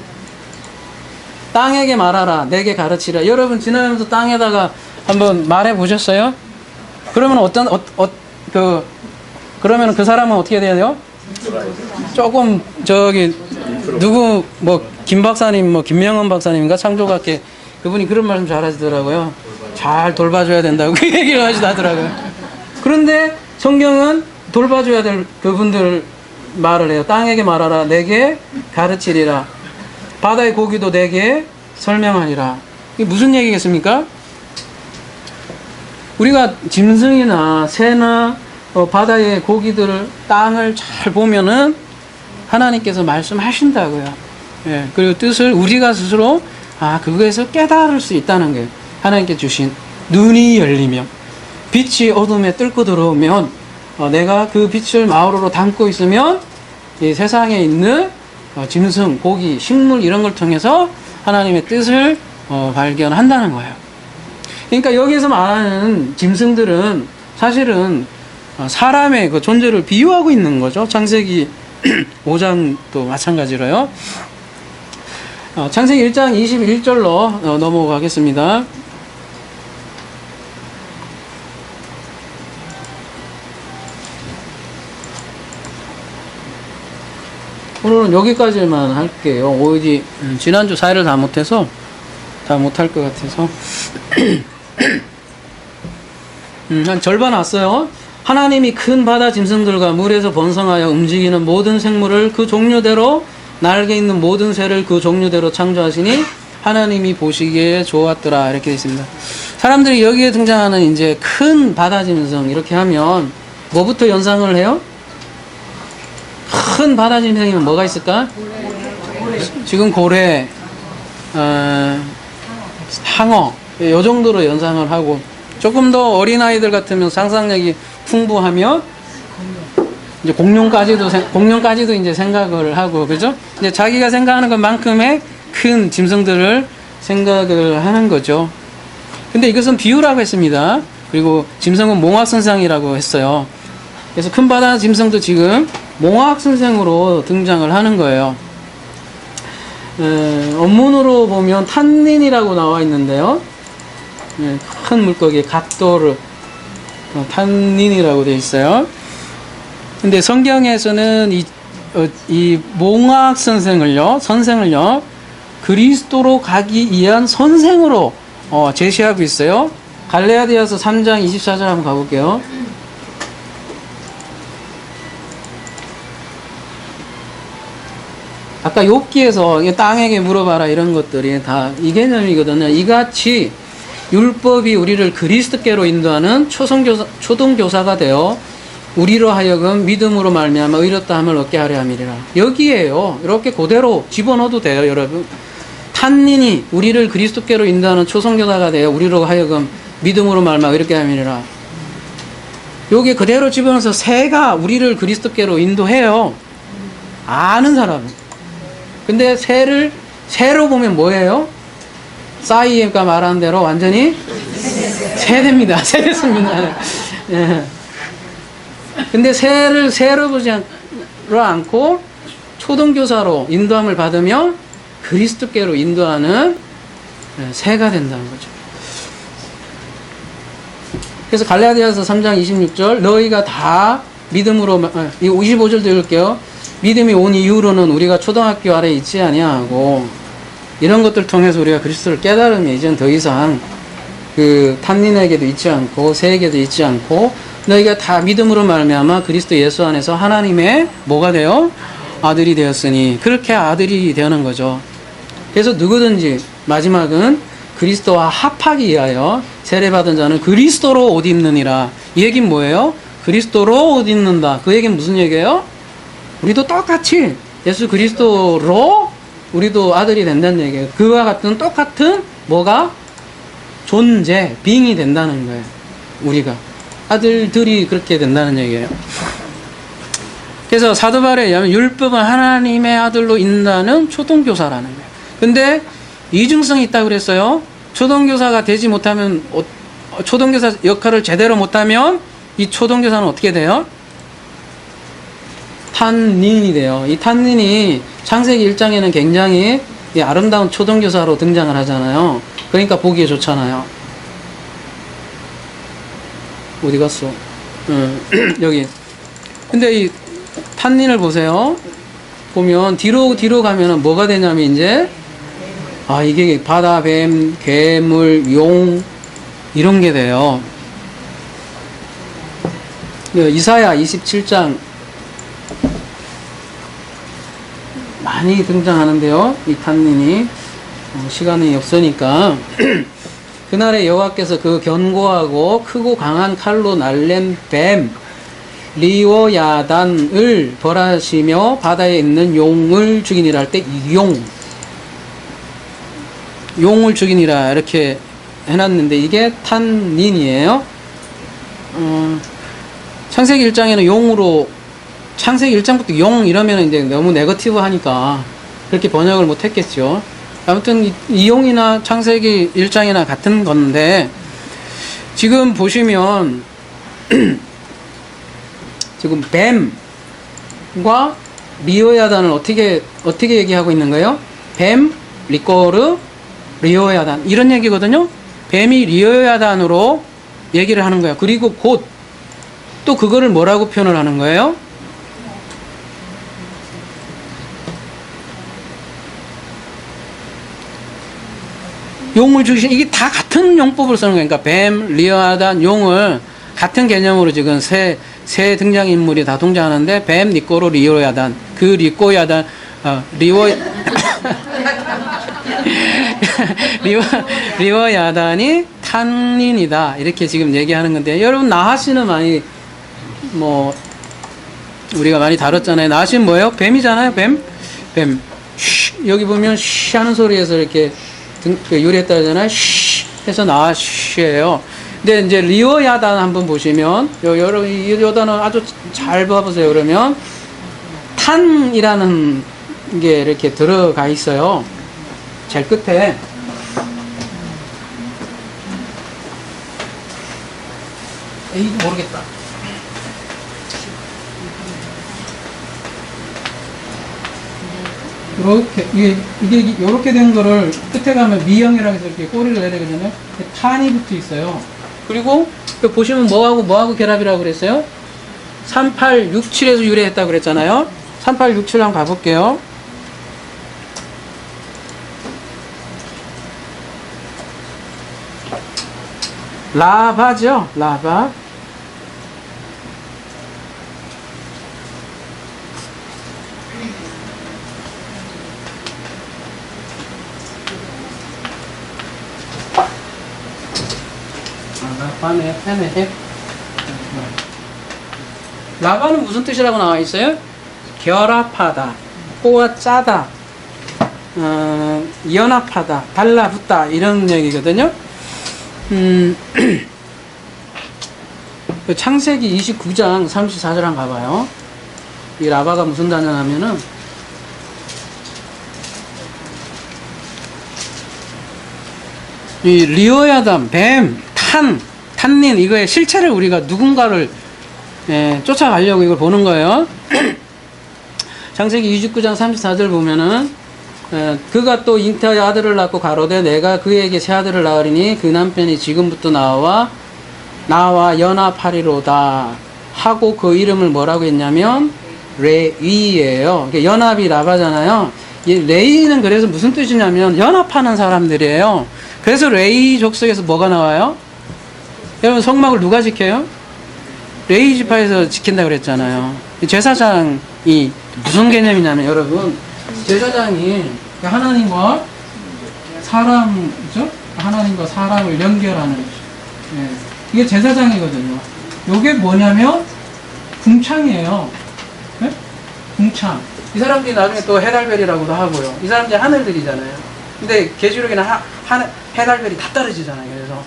땅에게 말하라. 내게 가르치라. 여러분 지나가면서 땅에다가 한번 말해 보셨어요? 그러면 그러면 그 사람은 어떻게 돼요? 조금 누구 김 박사님, 김명헌 박사님인가, 창조학계 그분이 그런 말씀 잘하시더라고요. 잘 돌봐줘야 된다고 그 얘기를 하시더라고요. 그런데 성경은 돌봐줘야 될 그분들 말을 해요. 땅에게 말하라. 내게 가르치리라. 바다의 고기도 내게 설명하리라. 이게 무슨 얘기겠습니까? 우리가 짐승이나 새나 바다의 고기들을, 땅을 잘 보면은 하나님께서 말씀하신다고요. 예, 그리고 뜻을 우리가 스스로 그거에서 깨달을 수 있다는 거예요. 하나님께 주신 눈이 열리며 빛이 어둠에 뚫고 들어오면 내가 그 빛을 마음으로 담고 있으면 이 세상에 있는 짐승, 고기, 식물 이런 걸 통해서 하나님의 뜻을 발견한다는 거예요. 그러니까 여기서 말하는 짐승들은 사실은 사람의 그 존재를 비유하고 있는 거죠. 창세기 5장도 마찬가지로요. 창세기 1장 21절로 넘어가겠습니다. 오늘은 여기까지만 할게요. 오이지 지난주 사회를 다 못해서 다 못할 것 같아서 한 절반 왔어요. 하나님이 큰 바다 짐승들과 물에서 번성하여 움직이는 모든 생물을 그 종류대로 날개 있는 모든 새를 그 종류대로 창조하시니 하나님이 보시기에 좋았더라 이렇게 되어 있습니다. 사람들이 여기에 등장하는 이제 큰 바다 짐승 이렇게 하면 뭐부터 연상을 해요? 큰 바다 짐승이면 뭐가 있을까? 지금 고래, 항어 이 정도로 연상을 하고 조금 더 어린아이들 같으면 상상력이 풍부하면 이제 공룡까지도 이제 생각을 하고 그죠? 이제 자기가 생각하는 것만큼의 큰 짐승들을 생각을 하는 거죠. 근데 이것은 비유라고 했습니다. 그리고 짐승은 몽학선상이라고 했어요. 그래서 큰 바다 짐승도 지금 몽학선생으로 등장을 하는 거예요. 원문으로 보면 탄닌이라고 나와 있는데요. 큰 물고기 갓도르 탄닌이라고 되어 있어요. 근데 성경에서는 이 몽학 선생을요 그리스도로 가기 위한 선생으로 제시하고 있어요. 갈라디아서 3장 24절 한번 가볼게요. 아까 욥기에서 땅에게 물어봐라 이런 것들이 다 이 개념이거든요. 이같이 율법이 우리를 그리스도께로 인도하는 초등교사가 되어 우리로 하여금 믿음으로 말미암아 의롭다함을 얻게 하려 함이리라. 여기에요. 이렇게 그대로 집어넣어도 돼요, 여러분. 탄닌이 우리를 그리스도께로 인도하는 초선교사가 되어 우리로 하여금 믿음으로 말미암아 의롭게 함이리라. 여기 그대로 집어넣어서 새가 우리를 그리스도께로 인도해요. 아는 사람은. 근데 새로 보면 뭐예요? 싸이가 말하는 대로 완전히 세대입니다. 세대습니다. 예. 근데 새로 보지 않고 초등교사로 인도함을 받으며 그리스도께로 인도하는 새가 된다는 거죠. 그래서 갈라디아서 3장 26절 너희가 다 믿음으로 25절도 읽을게요. 믿음이 온 이후로는 우리가 초등학교 아래 있지 아니하고 이런 것들 통해서 우리가 그리스도를 깨달으면 이제는 더 이상 그 탄닌에게도 있지 않고 새에게도 있지 않고 너희가 다 믿음으로 말미암아 그리스도 예수 안에서 하나님의 뭐가 돼요? 아들이 되었으니 그렇게 아들이 되는 거죠. 그래서 누구든지 마지막은 그리스도와 합하기 위하여 세례받은 자는 그리스도로 옷 입느니라. 이 얘기는 뭐예요? 그리스도로 옷 입는다. 그 얘기는 무슨 얘기예요? 우리도 똑같이 예수 그리스도로 우리도 아들이 된다는 얘기예요. 그와 같은 똑같은 뭐가? 존재, 빙이 된다는 거예요. 우리가. 아들들이 그렇게 된다는 얘기예요. 그래서 사도 바울에 의하면 율법은 하나님의 아들로 인다는 초등교사라는 거예요. 근데 이중성이 있다고 그랬어요. 초등교사가 되지 못하면 초등교사 역할을 제대로 못하면 이 초등교사는 어떻게 돼요? 탄닌이 돼요. 이 탄닌이 창세기 1장에는 굉장히 아름다운 초등교사로 등장을 하잖아요. 그러니까 보기에 좋잖아요. 어디 갔어? 여기. 근데 이 탄닌을 보세요. 보면 뒤로 가면은 뭐가 되냐면 이제 이게 바다, 뱀, 괴물, 용 이런 게 돼요. 이사야 27장 많이 등장하는데요. 이 탄닌이 시간이 없으니까 그날에 여호와께서 그 견고하고 크고 강한 칼로 날랜 뱀 리워야단을 벌하시며 바다에 있는 용을 죽이니라 할 때 용을 죽이니라 이렇게 해놨는데 이게 탄닌이에요. 창세기 1장에는 용으로 창세기 1장부터 용 이러면 이제 너무 네거티브 하니까 그렇게 번역을 못 했겠죠. 아무튼 이 용이나 창세기 1장이나 같은 건데 지금 보시면 지금 뱀과 리오야단을 어떻게 얘기하고 있는 거예요? 뱀, 리꼬르, 리오야단 이런 얘기거든요. 뱀이 리오야단으로 얘기를 하는 거예요. 그리고 곧 또 그거를 뭐라고 표현을 하는 거예요? 용을 죽이신 이게 다 같은 용법을 쓰는 거예요. 그러니까 뱀, 리오야단, 용을 같은 개념으로 지금 세 등장인물이 다 등장하는데 뱀, 리꼬르, 리오야단 그 리꼬야단 리워야단이 탄닌이다 이렇게 지금 얘기하는 건데 여러분 나하시는 많이 뭐 우리가 많이 다뤘잖아요. 나하시는 뭐예요? 뱀이잖아요. 뱀 쉬, 여기 보면 쉬 하는 소리에서 이렇게 요리했다 하잖아요. 쉬 해서 나하시예요. 근데 이제 리워야단 한번 보시면 여러분 이 단어 아주 잘 봐보세요. 그러면 탄이라는 게 이렇게 들어가 있어요. 제일 끝에 에이 모르겠다. 이렇게 이게 이렇게 된 거를 끝에 가면 미형이라고 해서 이렇게 꼬리를 내야 되거든요. 탄이 붙어 있어요. 그리고 보시면 뭐하고 결합이라고 그랬어요? 3867에서 유래했다고 그랬잖아요. 3867 한번 가볼게요. 라바죠. 라바. 라바네, 페네. 라바는 무슨 뜻이라고 나와 있어요? 결합하다, 꼬아 짜다, 연합하다, 달라붙다 이런 얘기거든요. 창세기 29장 34절 한번 가봐요. 이 라바가 무슨 단어냐면은 이 리오야단, 뱀, 탄닌 이거의 실체를 우리가 누군가를 쫓아가려고 이걸 보는 거예요. 창세기 29장 34절 보면은 그가 또 잉태하여 아들을 낳고 가로되 내가 그에게 새 아들을 낳으리니 그 남편이 지금부터 나와 연합하리로다 하고 그 이름을 뭐라고 했냐면 레위예요. 연합이 라바잖아요. 레위는 그래서 무슨 뜻이냐면 연합하는 사람들이에요. 그래서 레위 족속에서 뭐가 나와요? 여러분 성막을 누가 지켜요? 레위 지파에서 지킨다 그랬잖아요. 제사장이 무슨 개념이냐면 여러분 제사장이 하나님과 사람이죠? 하나님과 사람을 연결하는 이게 제사장이거든요. 이게 뭐냐면 궁창이에요. 네? 궁창. 이 사람들이 나중에 또 해달별이라고도 하고요. 이 사람들이 하늘들이잖아요. 근데 계시록에는 해달별이 다 떨어지잖아요. 그래서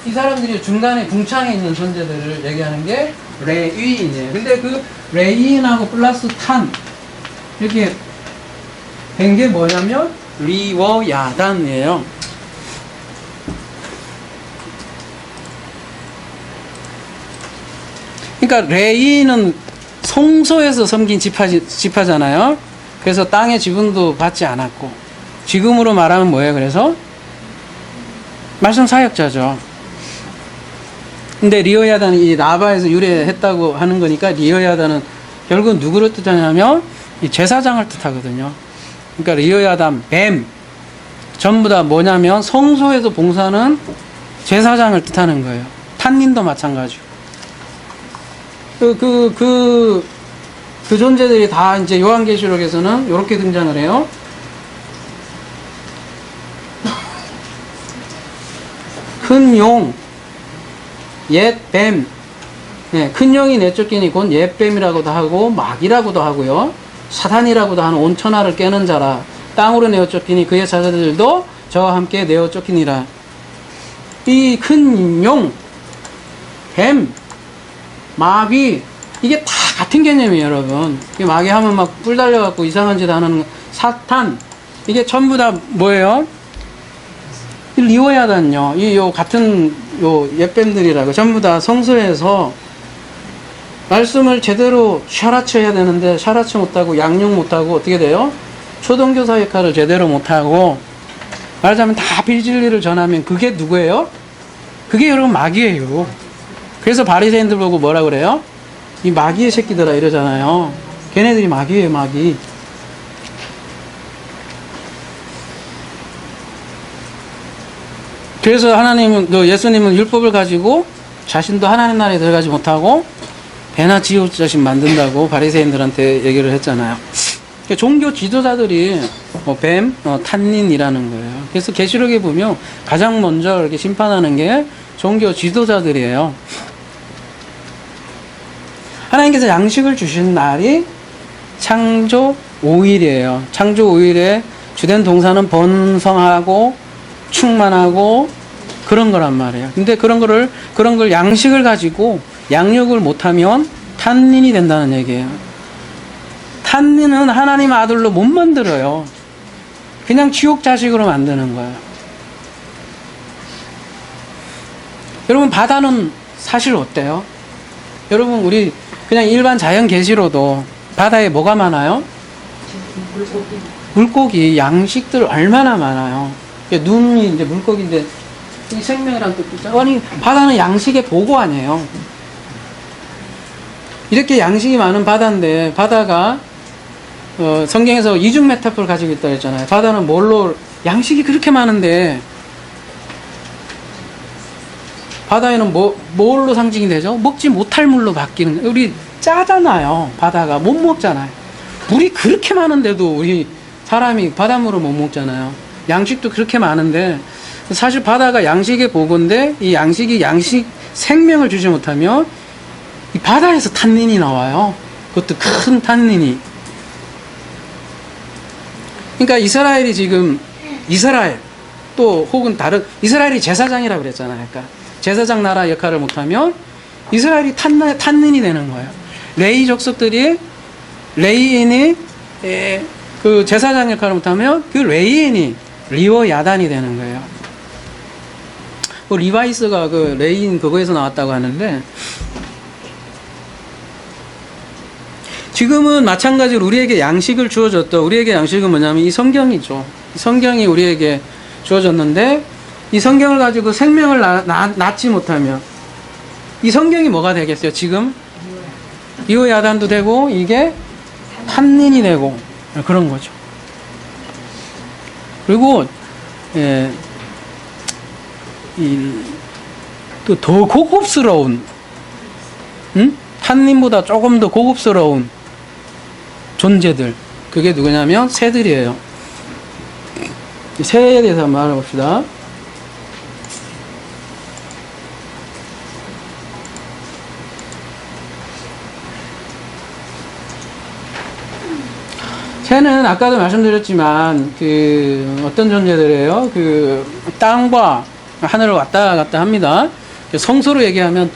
이 사람들이 중간에 궁창에 있는 존재들을 얘기하는 게 레위인이에요. 근데 그 레위인하고 플러스 탄 이렇게 된 게 뭐냐면 리워야단이에요. 그러니까 레위는 성소에서 섬긴 지파잖아요. 그래서 땅의 지분도 받지 않았고 지금으로 말하면 뭐예요? 그래서 말씀 사역자죠. 근데 리오야단이 이 라바에서 유래했다고 하는 거니까 리오야단은 결국 누구를 뜻하냐면 이 제사장을 뜻하거든요. 그러니까 리오야단, 뱀 전부 다 뭐냐면 성소에서 봉사하는 제사장을 뜻하는 거예요. 탄닌도 마찬가지고. 그 존재들이 다 이제 요한계시록에서는 이렇게 등장을 해요. 큰 용, 옛 뱀, 예, 큰 영이 내쫓기니 곧 옛뱀이라고도 하고 마귀라고도 하고요. 사단이라고도 하는 온천하를 깨는 자라. 땅으로 내어 쫓기니 그의 사자들도 저와 함께 내어 쫓기니라. 이 큰 용, 뱀, 마귀, 이게 다 같은 개념이에요, 여러분. 마귀 하면 막 뿔 달려갖고 이상한 짓 하는 사탄, 이게 전부 다 뭐예요? 리워야단요. 요 같은 요 옛뱀들이라고 전부 다 성서에서 말씀을 제대로 샤라쳐 해야 되는데 샤라쳐 못하고 양육 못하고 어떻게 돼요? 초등교사 역할을 제대로 못하고 말하자면 다 빌진리를 전하면 그게 누구예요? 그게 여러분 마귀예요. 그래서 바리새인들 보고 뭐라 그래요? 이 마귀의 새끼들아 이러잖아요. 걔네들이 마귀예요, 마귀. 그래서 하나님은, 예수님은 율법을 가지고 자신도 하나님 나라에 들어가지 못하고 배나 지옥 자신 만든다고 바리새인들한테 얘기를 했잖아요. 종교 지도자들이 뱀, 탄닌이라는 거예요. 그래서 계시록에 보면 가장 먼저 이렇게 심판하는 게 종교 지도자들이에요. 하나님께서 양식을 주신 날이 창조 5일이에요. 창조 5일에 주된 동사는 번성하고 충만하고 그런 거란 말이에요. 근데 그런 걸 양식을 가지고 양육을 못하면 탄닌이 된다는 얘기예요. 탄닌은 하나님 아들로 못 만들어요. 그냥 지옥 자식으로 만드는 거예요. 여러분, 바다는 사실 어때요? 여러분, 우리 그냥 일반 자연 계시로도 바다에 뭐가 많아요? 물고기, 양식들 얼마나 많아요. 눈이 이제 물고기인데 이 생명이란 뜻이죠. 아니, 바다는 양식의 보고 아니에요. 이렇게 양식이 많은 바다인데 바다가 성경에서 이중 메타포를 가지고 있다고 했잖아요. 바다는 뭘로, 양식이 그렇게 많은데 바다에는 뭘로 상징이 되죠? 먹지 못할 물로 바뀌는, 우리 짜잖아요. 바다가 못 먹잖아요. 물이 그렇게 많은데도 우리 사람이 바닷물을 못 먹잖아요. 양식도 그렇게 많은데 사실 바다가 양식의 보고인데 이 양식이 양식 생명을 주지 못하면 이 바다에서 탄닌이 나와요. 그것도 큰 탄닌이. 그러니까 이스라엘이 지금, 이스라엘 또 혹은 다른, 이스라엘이 제사장이라고 그랬잖아요. 그러니까 제사장 나라 역할을 못하면 이스라엘이 탄닌이 되는 거예요. 레위 족속들이, 레위인이 그 제사장 역할을 못하면 그 레위인이 리워 야단이 되는 거예요. 그 리바이스가 그 레위인 그거에서 나왔다고 하는데, 지금은 마찬가지로 우리에게 양식을 주어졌다. 우리에게 양식은 뭐냐면 이 성경이죠. 성경이 우리에게 주어졌는데 이 성경을 가지고 생명을 낳지 못하면 이 성경이 뭐가 되겠어요? 지금 리워 야단도 되고 이게 탄닌이 되고 그런 거죠. 그리고 또 더 고급스러운, 탄닌보다 조금 더 고급스러운 존재들, 그게 누구냐면 새들이에요. 새에 대해서 한번 알아봅시다. 새는 아까도 말씀드렸지만 그 어떤 존재들이에요? 그 땅과 하늘을 왔다 갔다 합니다. 성소로 얘기하면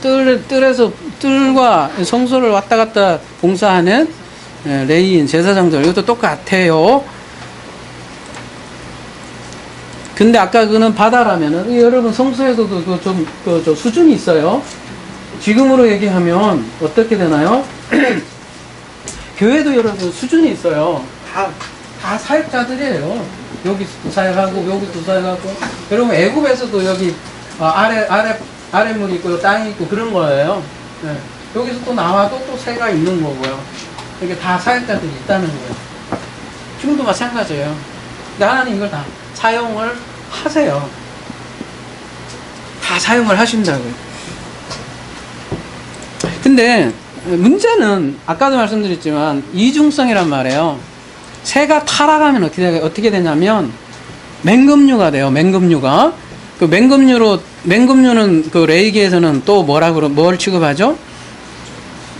뜰과 성소를 왔다 갔다 봉사하는 레위인 제사장들, 이것도 똑같아요. 근데 아까 그는 바다라면은 여러분 성소에서도 좀 수준이 있어요. 지금으로 얘기하면 어떻게 되나요? 교회도 여러분 수준이 있어요. 다 사역자들이에요. 여기도 사역하고 여기도 사역하고. 여러분 애굽에서도 여기 아랫물이 있고 땅이 있고 그런 거예요. 네. 여기서 또 나와도 또 새가 있는 거고요. 이게 다 사역자들이 있다는 거예요. 지금도 마찬가지예요. 근데 하나님 이걸 다 사용을 하세요. 다 사용을 하신다고요. 근데 문제는 아까도 말씀드렸지만 이중성이란 말이에요. 새가 타락하면 어떻게 되냐면 맹금류가 돼요. 맹금류가. 그 맹금류는 그 레이기에서는 또 뭘 취급하죠?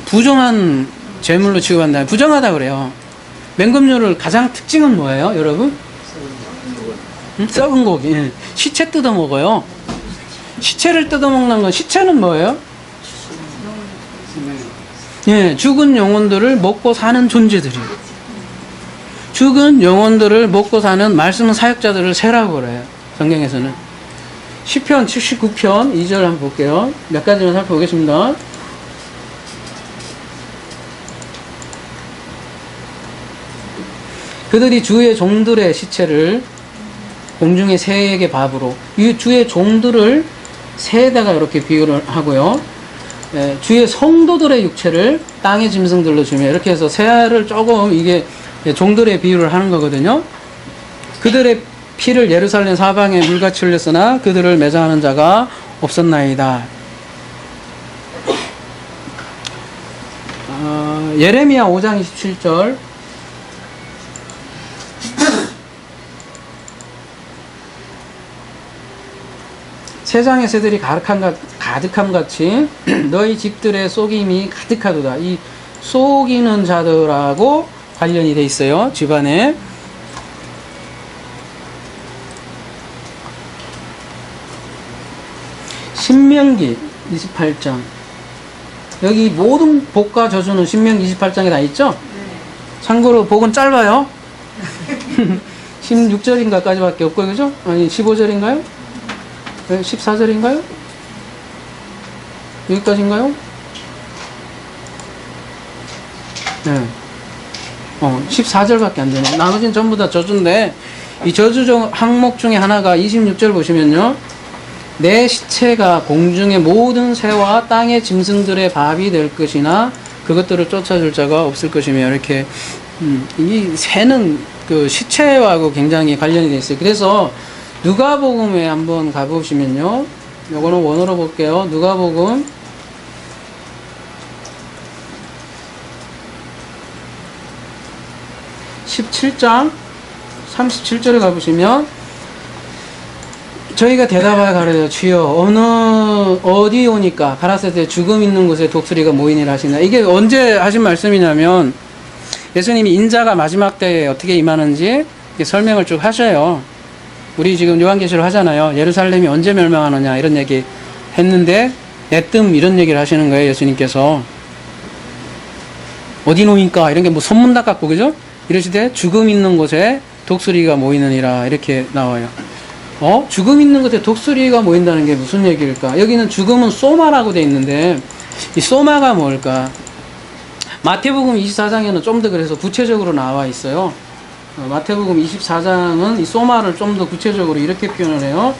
부정한 재물로 취급한다. 부정하다 그래요. 맹금류를 가장 특징은 뭐예요, 여러분? 썩은 고기. 예. 시체 뜯어 먹어요. 시체를 뜯어 먹는 건, 시체는 뭐예요? 예, 죽은 영혼들을 먹고 사는 존재들이에요. 죽은 영혼들을 먹고 사는, 말씀은 사역자들을 세라고 그래요, 성경에서는. 시편 79편 2절 한번 볼게요. 몇 가지만 살펴보겠습니다. 그들이 주의 종들의 시체를 공중의 새에게 밥으로, 이 주의 종들을 새에다가 이렇게 비유를 하고요. 예, 주의 성도들의 육체를 땅의 짐승들로 주며, 이렇게 해서 새를 조금 이게 종들의 비유를 하는 거거든요. 그들의 피를 예루살렘 사방에 물같이 흘렸으나 그들을 매장하는 자가 없었나이다. 예레미야 5장 27절. 세상의 새들이 가득함 같이 너희 집들의 속임이 가득하도다. 이 속이는 자들하고 관련이 돼 있어요, 집안에. 신명기 28장. 여기 모든 복과 저주는 신명기 28장에 다 있죠? 참고로 복은 짧아요. 16절인가까지 밖에 없고, 그죠? 아니, 15절인가요? 14절인가요? 여기까지인가요? 네. 14절밖에 안 되네. 나머지는 전부 다 저주인데, 이 저주 항목 중에 하나가 26절 보시면요. 내 시체가 공중의 모든 새와 땅의 짐승들의 밥이 될 것이나 그것들을 쫓아줄 자가 없을 것이며, 이렇게, 이 새는 그 시체하고 굉장히 관련이 되어 있어요. 그래서 누가복음에 한번 가보시면요. 요거는 원어로 볼게요. 누가복음 17장 37절에 가보시면, 저희가 대답하여 가르쳐 주여 어디 오니까 가라사대 때 죽음 있는 곳에 독수리가 모이니라 하시나. 이게 언제 하신 말씀이냐면, 예수님이 인자가 마지막 때에 어떻게 임하는지 설명을 쭉 하셔요. 우리 지금 요한계시록 하잖아요. 예루살렘이 언제 멸망하느냐 이런 얘기 했는데, 내뜸 이런 얘기를 하시는 거예요, 예수님께서. 어디 놓이니까 이런 게 뭐 선문답 같고, 그죠? 이러시되 죽음 있는 곳에 독수리가 모이느니라, 이렇게 나와요. 죽음 있는 곳에 독수리가 모인다는 게 무슨 얘기일까? 여기는 죽음은 소마라고 돼 있는데, 이 소마가 뭘까? 마태복음 24장에는 좀 더 그래서 구체적으로 나와 있어요. 마태복음 24장은 이 소마를 좀 더 구체적으로 이렇게 표현을 해요.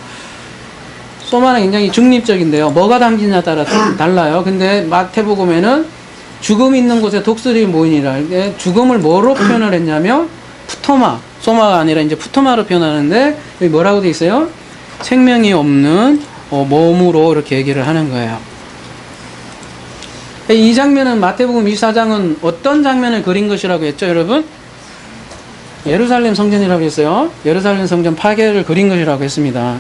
소마는 굉장히 중립적인데요. 뭐가 담기냐에 따라 달라요. 근데 마태복음에는 죽음 있는 곳에 독수리 모이니라. 죽음을 뭐로 표현을 했냐면 푸토마, 소마가 아니라 이제 푸토마로 표현하는데, 여기 뭐라고 돼 있어요? 생명이 없는 몸으로 이렇게 얘기를 하는 거예요. 이 장면은, 마태복음 24장은 어떤 장면을 그린 것이라고 했죠, 여러분? 예루살렘 성전이라고 했어요. 예루살렘 성전 파괴를 그린 것이라고 했습니다.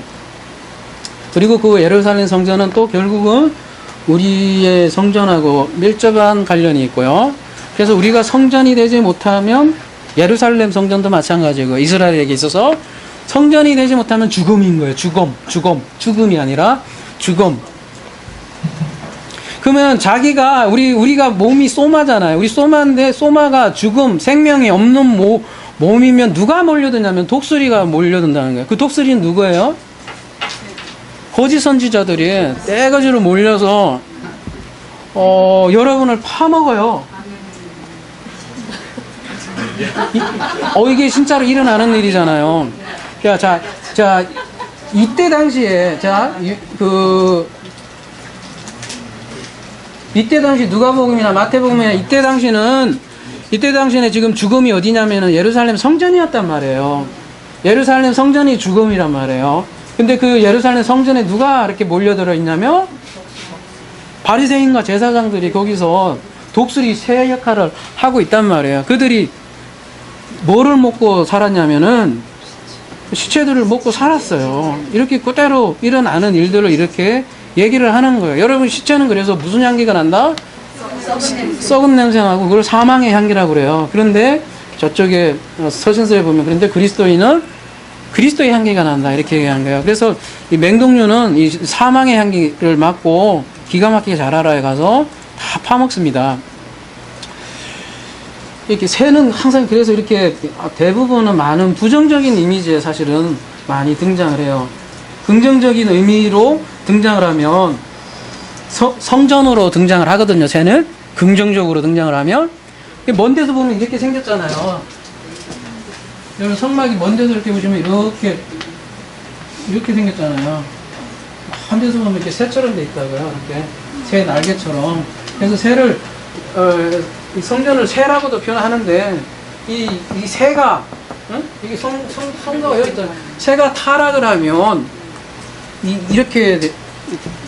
그리고 그 예루살렘 성전은 또 결국은 우리의 성전하고 밀접한 관련이 있고요. 그래서 우리가 성전이 되지 못하면 예루살렘 성전도 마찬가지고, 이스라엘에게 있어서 성전이 되지 못하면 죽음인 거예요. 죽음이 아니라 죽음. 그러면 자기가, 우리가 몸이 소마잖아요. 우리 소마인데, 소마가 죽음, 생명이 없는 몸이면 누가 몰려드냐면 독수리가 몰려든다는 거예요. 그 독수리는 누구예요? 거짓 선지자들이 떼거지로 몰려서 여러분을 파먹어요. 이게 진짜로 일어나는 일이잖아요. 자, 이때 당시에, 이때 당시 누가복음이나 마태복음이나 이때 당시는 지금 죽음이 어디냐면은 예루살렘 성전이었단 말이에요. 예루살렘 성전이 죽음이란 말이에요. 근데 그 예루살렘 성전에 누가 이렇게 몰려들어 있냐면 바리새인과 제사장들이 거기서 독수리 새 역할을 하고 있단 말이에요. 그들이 뭐를 먹고 살았냐면은 시체들을 먹고 살았어요. 이렇게 그대로 일어나는 일들을 이렇게 얘기를 하는 거예요. 여러분, 시체는 그래서 무슨 향기가 난다? 썩은 냄새 나고 그걸 사망의 향기라고 그래요. 그런데 저쪽에 서신서에 보면 그런데 그리스도인은 그리스도의 향기가 난다 이렇게 얘기하는 거예요. 그래서 이 맹독류는 이 사망의 향기를 맡고 기가 막히게 자라라에 가서 다 파먹습니다. 이렇게 새는 항상 그래서 이렇게 대부분은 많은 부정적인 이미지에 사실은 많이 등장을 해요. 긍정적인 의미로 등장을 하면 성전으로 등장을 하거든요. 새는 긍정적으로 등장을 하면 먼 데서 보면 이렇게 생겼잖아요. 여러분 성막이 먼 데서 이렇게 보시면 이렇게 생겼잖아요. 한 데서 보면 이렇게 새처럼 돼 있다고요. 이렇게 새 날개처럼. 그래서 새를 이 성전을 새라고도 표현하는데 이 새가 이게 성도가 여기 있잖아요. 새가 타락을 하면 이렇게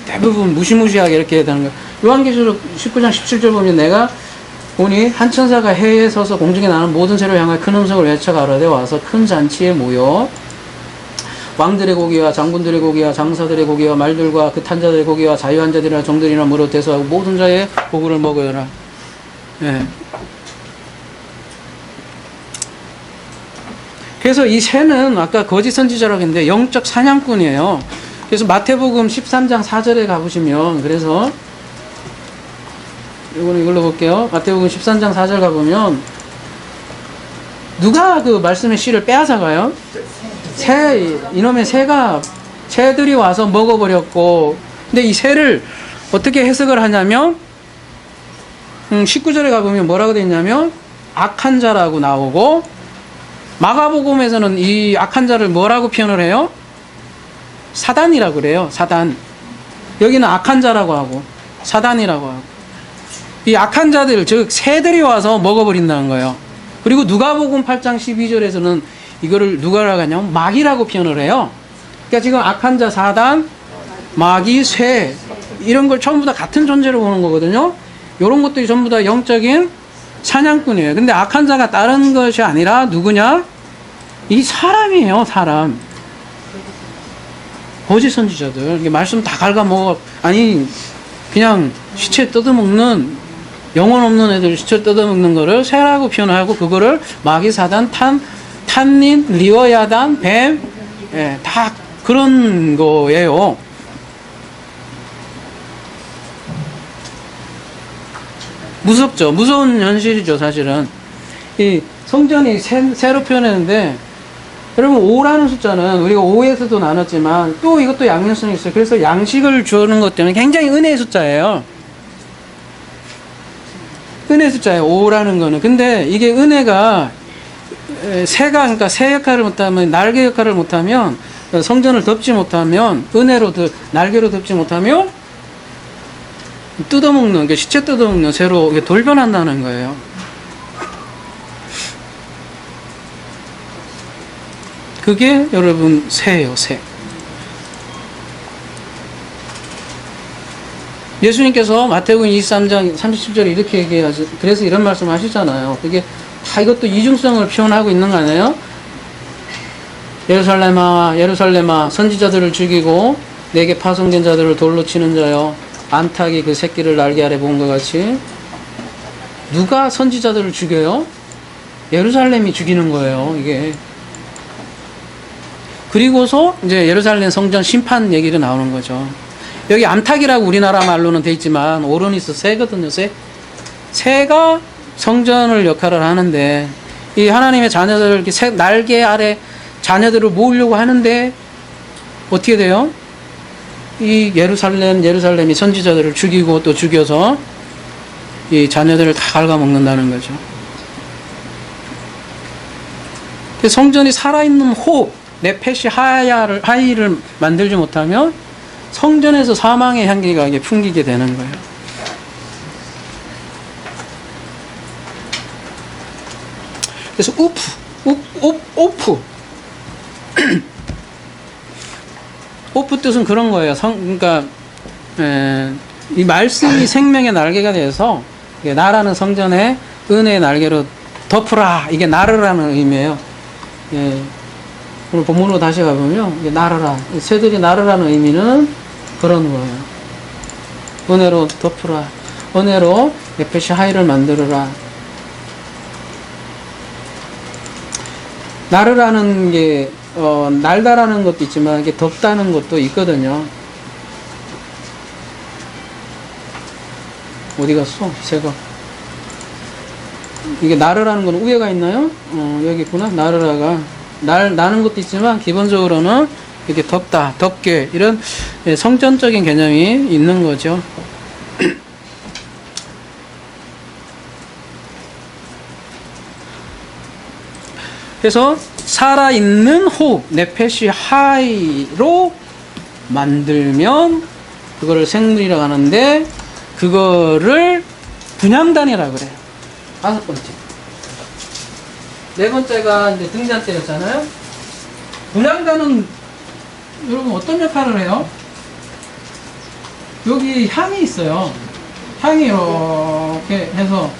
대부분 무시무시하게 이렇게 되는 거예요. 요한계시록 19장 17절 보면 내가 보니 한 천사가 해에 서서 공중에 나는 모든 새를 향하여 큰 음성을 외쳐 가로되 와서 큰 잔치에 모여 왕들의 고기와 장군들의 고기와 장사들의 고기와 말들과 그 탄자들의 고기와 자유한 자들이나 종들이나 무릇 대소하고 모든 자의 고기를 먹어라. 예. 그래서 이 새는 아까 거짓 선지자라고 했는데 영적 사냥꾼이에요. 그래서 마태복음 13장 4절에 가보시면 그래서 이거는 이걸로 볼게요. 마태복음 13장 4절 가보면 누가 그 말씀의 씨를 빼앗아가요? 이놈의 새들이 와서 먹어버렸고 근데 이 새를 어떻게 해석을 하냐면 19절에 가보면 뭐라고 되어 있냐면 악한 자라고 나오고 마가복음에서는 이 악한 자를 뭐라고 표현을 해요? 사단이라고 그래요. 사단. 여기는 악한 자라고 하고 사단이라고 하고 이 악한 자들 즉 새들이 와서 먹어버린다는 거예요. 그리고 누가복음 8장 12절에서는 이거를 누가라고 하냐면 마귀라고 표현을 해요. 그러니까 지금 악한 자 사단 마귀 새 이런 걸 전부 다 같은 존재로 보는 거거든요. 이런 것들이 전부 다 영적인 사냥꾼이에요. 근데 악한 자가 다른 것이 아니라 누구냐? 이 사람이에요. 사람. 거짓 선지자들. 말씀 다 갉아먹어. 아니 그냥 시체 뜯어먹는 영혼 없는 애들 시체 뜯어먹는 거를 새라고 표현하고 그거를 마귀 사단 탄닌 리워야단 뱀 예, 다 그런 거예요. 무섭죠. 무서운 현실이죠. 사실은 이 성전이 새로 표현했는데 여러분 5라는 숫자는 우리가 5에서도 나눴지만 또 이것도 양면성이 있어요. 그래서 양식을 주는 것 때문에 굉장히 은혜의 숫자예요. 은혜 숫자예요. 5라는 거는. 근데 이게 은혜가 새가 그러니까 새 역할을 못하면 날개 역할을 못하면 성전을 덮지 못하면 은혜로 날개로 덮지 못하면 뜯어먹는 그러니까 시체 뜯어먹는 새로 돌변한다는 거예요. 그게 여러분 새예요. 새. 예수님께서 마태복음 23장 37절에 이렇게 얘기하죠. 그래서 이런 말씀 하시잖아요. 그게 다 이것도 이중성을 표현하고 있는 거 아니에요? 예루살렘아 예루살렘아 선지자들을 죽이고 내게 파송된 자들을 돌로 치는 자여 안탁이 그 새끼를 날개 아래 본 것 같이 누가 선지자들을 죽여요? 예루살렘이 죽이는 거예요. 이게 그리고서 이제 예루살렘 성전 심판 얘기가 나오는 거죠. 여기 암탉이라고 우리나라 말로는 돼 있지만 오르니스 새거든요. 새가 성전을 역할을 하는데 이 하나님의 자녀들 이렇게 새 날개 아래 자녀들을 모으려고 하는데 어떻게 돼요? 이 예루살렘이 선지자들을 죽이고 또 죽여서 이 자녀들을 다 갉아먹는다는 거죠. 성전이 살아있는 호흡, 네페시 하이를 만들지 못하면 성전에서 사망의 향기가 풍기게 되는 거예요. 그래서 오프 오프 뜻은 그런 거예요. 그러니까 이 말씀이 생명의 날개가 돼서 나라는 성전에 은혜의 날개로 덮으라. 이게 나르라는 의미예요. 예. 오늘 본문으로 다시 가보면 이게 나르라. 새들이 나르라는 의미는 그런 거예요. 은혜로 덮으라. 은혜로 네페시 하이를 만들어라. 나르라는 게 날다라는 것도 있지만 이게 덥다는 것도 있거든요. 어디 갔어? 새가. 이게 나르라는 건 우에가 있나요? 여기 있구나. 나르라가 나는 것도 있지만 기본적으로는 이렇게 덥다, 덥게 이런 성전적인 개념이 있는 거죠. 그래서 살아있는 호흡, 네페시 하이로 만들면 그거를 생물이라고 하는데 그거를 분향단이라고 그래요. 5번째. 4번째가 이제 등잔대였잖아요. 분향단은 여러분 어떤 역할을 해요? 여기 향이 있어요. 향이 이렇게 해서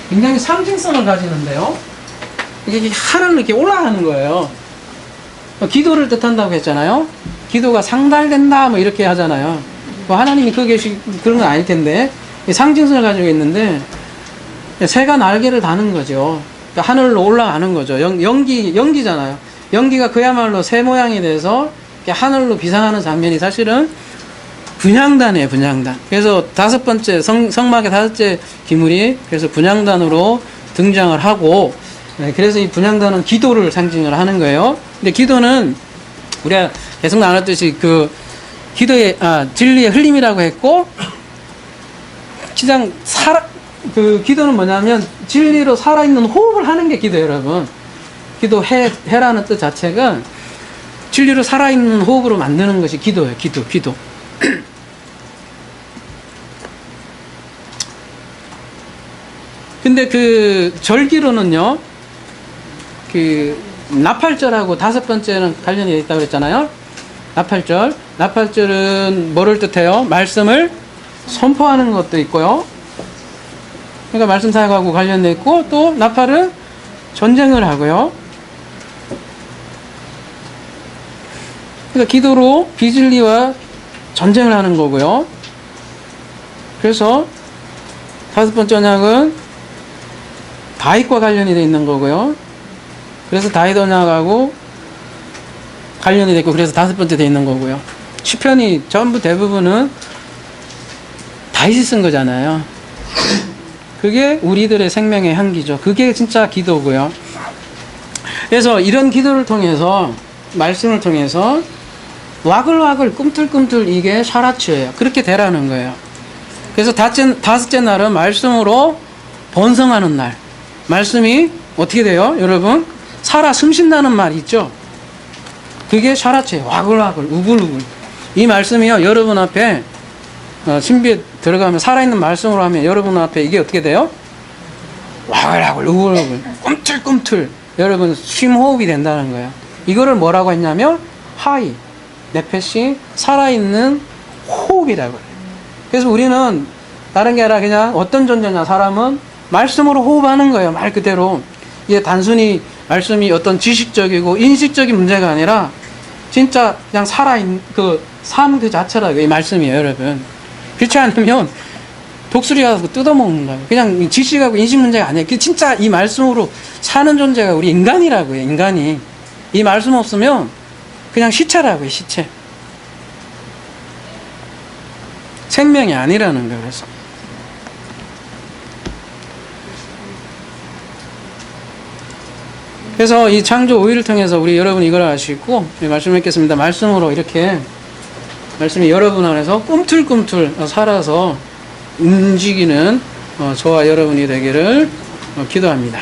굉장히 상징성을 가지는데요. 이게 하늘로 이렇게 올라가는 거예요. 기도를 뜻한다고 했잖아요. 기도가 상달된다 뭐 이렇게 하잖아요. 뭐 하나님이 그런 건 아닐 텐데 상징성을 가지고 있는데 새가 날개를 다는 거죠. 그러니까 하늘로 올라가는 거죠. 연기잖아요. 연기가 그야말로 새 모양이 돼서 하늘로 비상하는 장면이 사실은 분향단이에요. 분향단. 그래서 5번째 성막의 5째 기물이 그래서 분향단으로 등장을 하고, 그래서 이 분향단은 기도를 상징을 하는 거예요. 근데 기도는 우리가 계속 나눴듯이 그 기도의 진리의 흘림이라고 했고, 그냥 그 기도는 뭐냐면 진리로 살아있는 호흡을 하는 게 기도예요, 여러분. 해라는 뜻 자체가 진리로 살아있는 호흡으로 만드는 것이 기도예요. 기도. 근데 그 절기로는요, 그 나팔절하고 5번째는 관련이 있다고 그랬잖아요. 나팔절은 뭐를 뜻해요? 말씀을 선포하는 것도 있고요. 그러니까 말씀 사역하고 관련돼 있고, 또 나팔은 전쟁을 하고요. 그러니까 기도로 비진리와 전쟁을 하는 거고요. 그래서 5번째 언약은 다윗과 관련이 되어 있는 거고요. 그래서 다윗 언약하고 관련이 되어 있고, 그래서 5번째 되어 있는 거고요. 시편이 전부 대부분은 다윗이 쓴 거잖아요. 그게 우리들의 생명의 향기죠. 그게 진짜 기도고요. 그래서 이런 기도를 통해서, 말씀을 통해서 와글와글 꿈틀꿈틀 이게 샤라츠예요. 그렇게 되라는 거예요. 그래서 5째 날은 말씀으로 번성하는 날. 말씀이 어떻게 돼요? 여러분, 살아 숨쉰다는 말이 있죠? 그게 샤라츠예요. 와글와글, 우글우글. 이 말씀이요, 여러분 앞에 신비에 들어가면 살아있는 말씀으로 하면 여러분 앞에 이게 어떻게 돼요? 와글와글, 우글우글, 꿈틀꿈틀. 여러분 쉼호흡이 된다는 거예요. 이거를 뭐라고 했냐면 하이, 네페시, 살아있는 호흡이라고 해요. 그래서 우리는 다른 게 아니라 그냥 어떤 존재냐, 사람은 말씀으로 호흡하는 거예요. 말 그대로. 이게 단순히 말씀이 어떤 지식적이고 인식적인 문제가 아니라 진짜 그냥 살아있는 그 삶 그 자체라고 이 말씀이에요, 여러분. 그렇지 않으면 독수리 가서 뜯어먹는다고. 그냥 지식하고 인식 문제가 아니에요. 진짜 이 말씀으로 사는 존재가 우리 인간이라고요, 인간이. 이 말씀 없으면 그냥 시체라고요, 시체. 생명이 아니라는 거예요, 그래서. 그래서 이 창조 5일을 통해서 우리 여러분 이걸 아시고 말씀을 읽겠습니다. 말씀으로 이렇게 말씀이 여러분 안에서 꿈틀꿈틀 살아서 움직이는 저와 여러분이 되기를 기도합니다.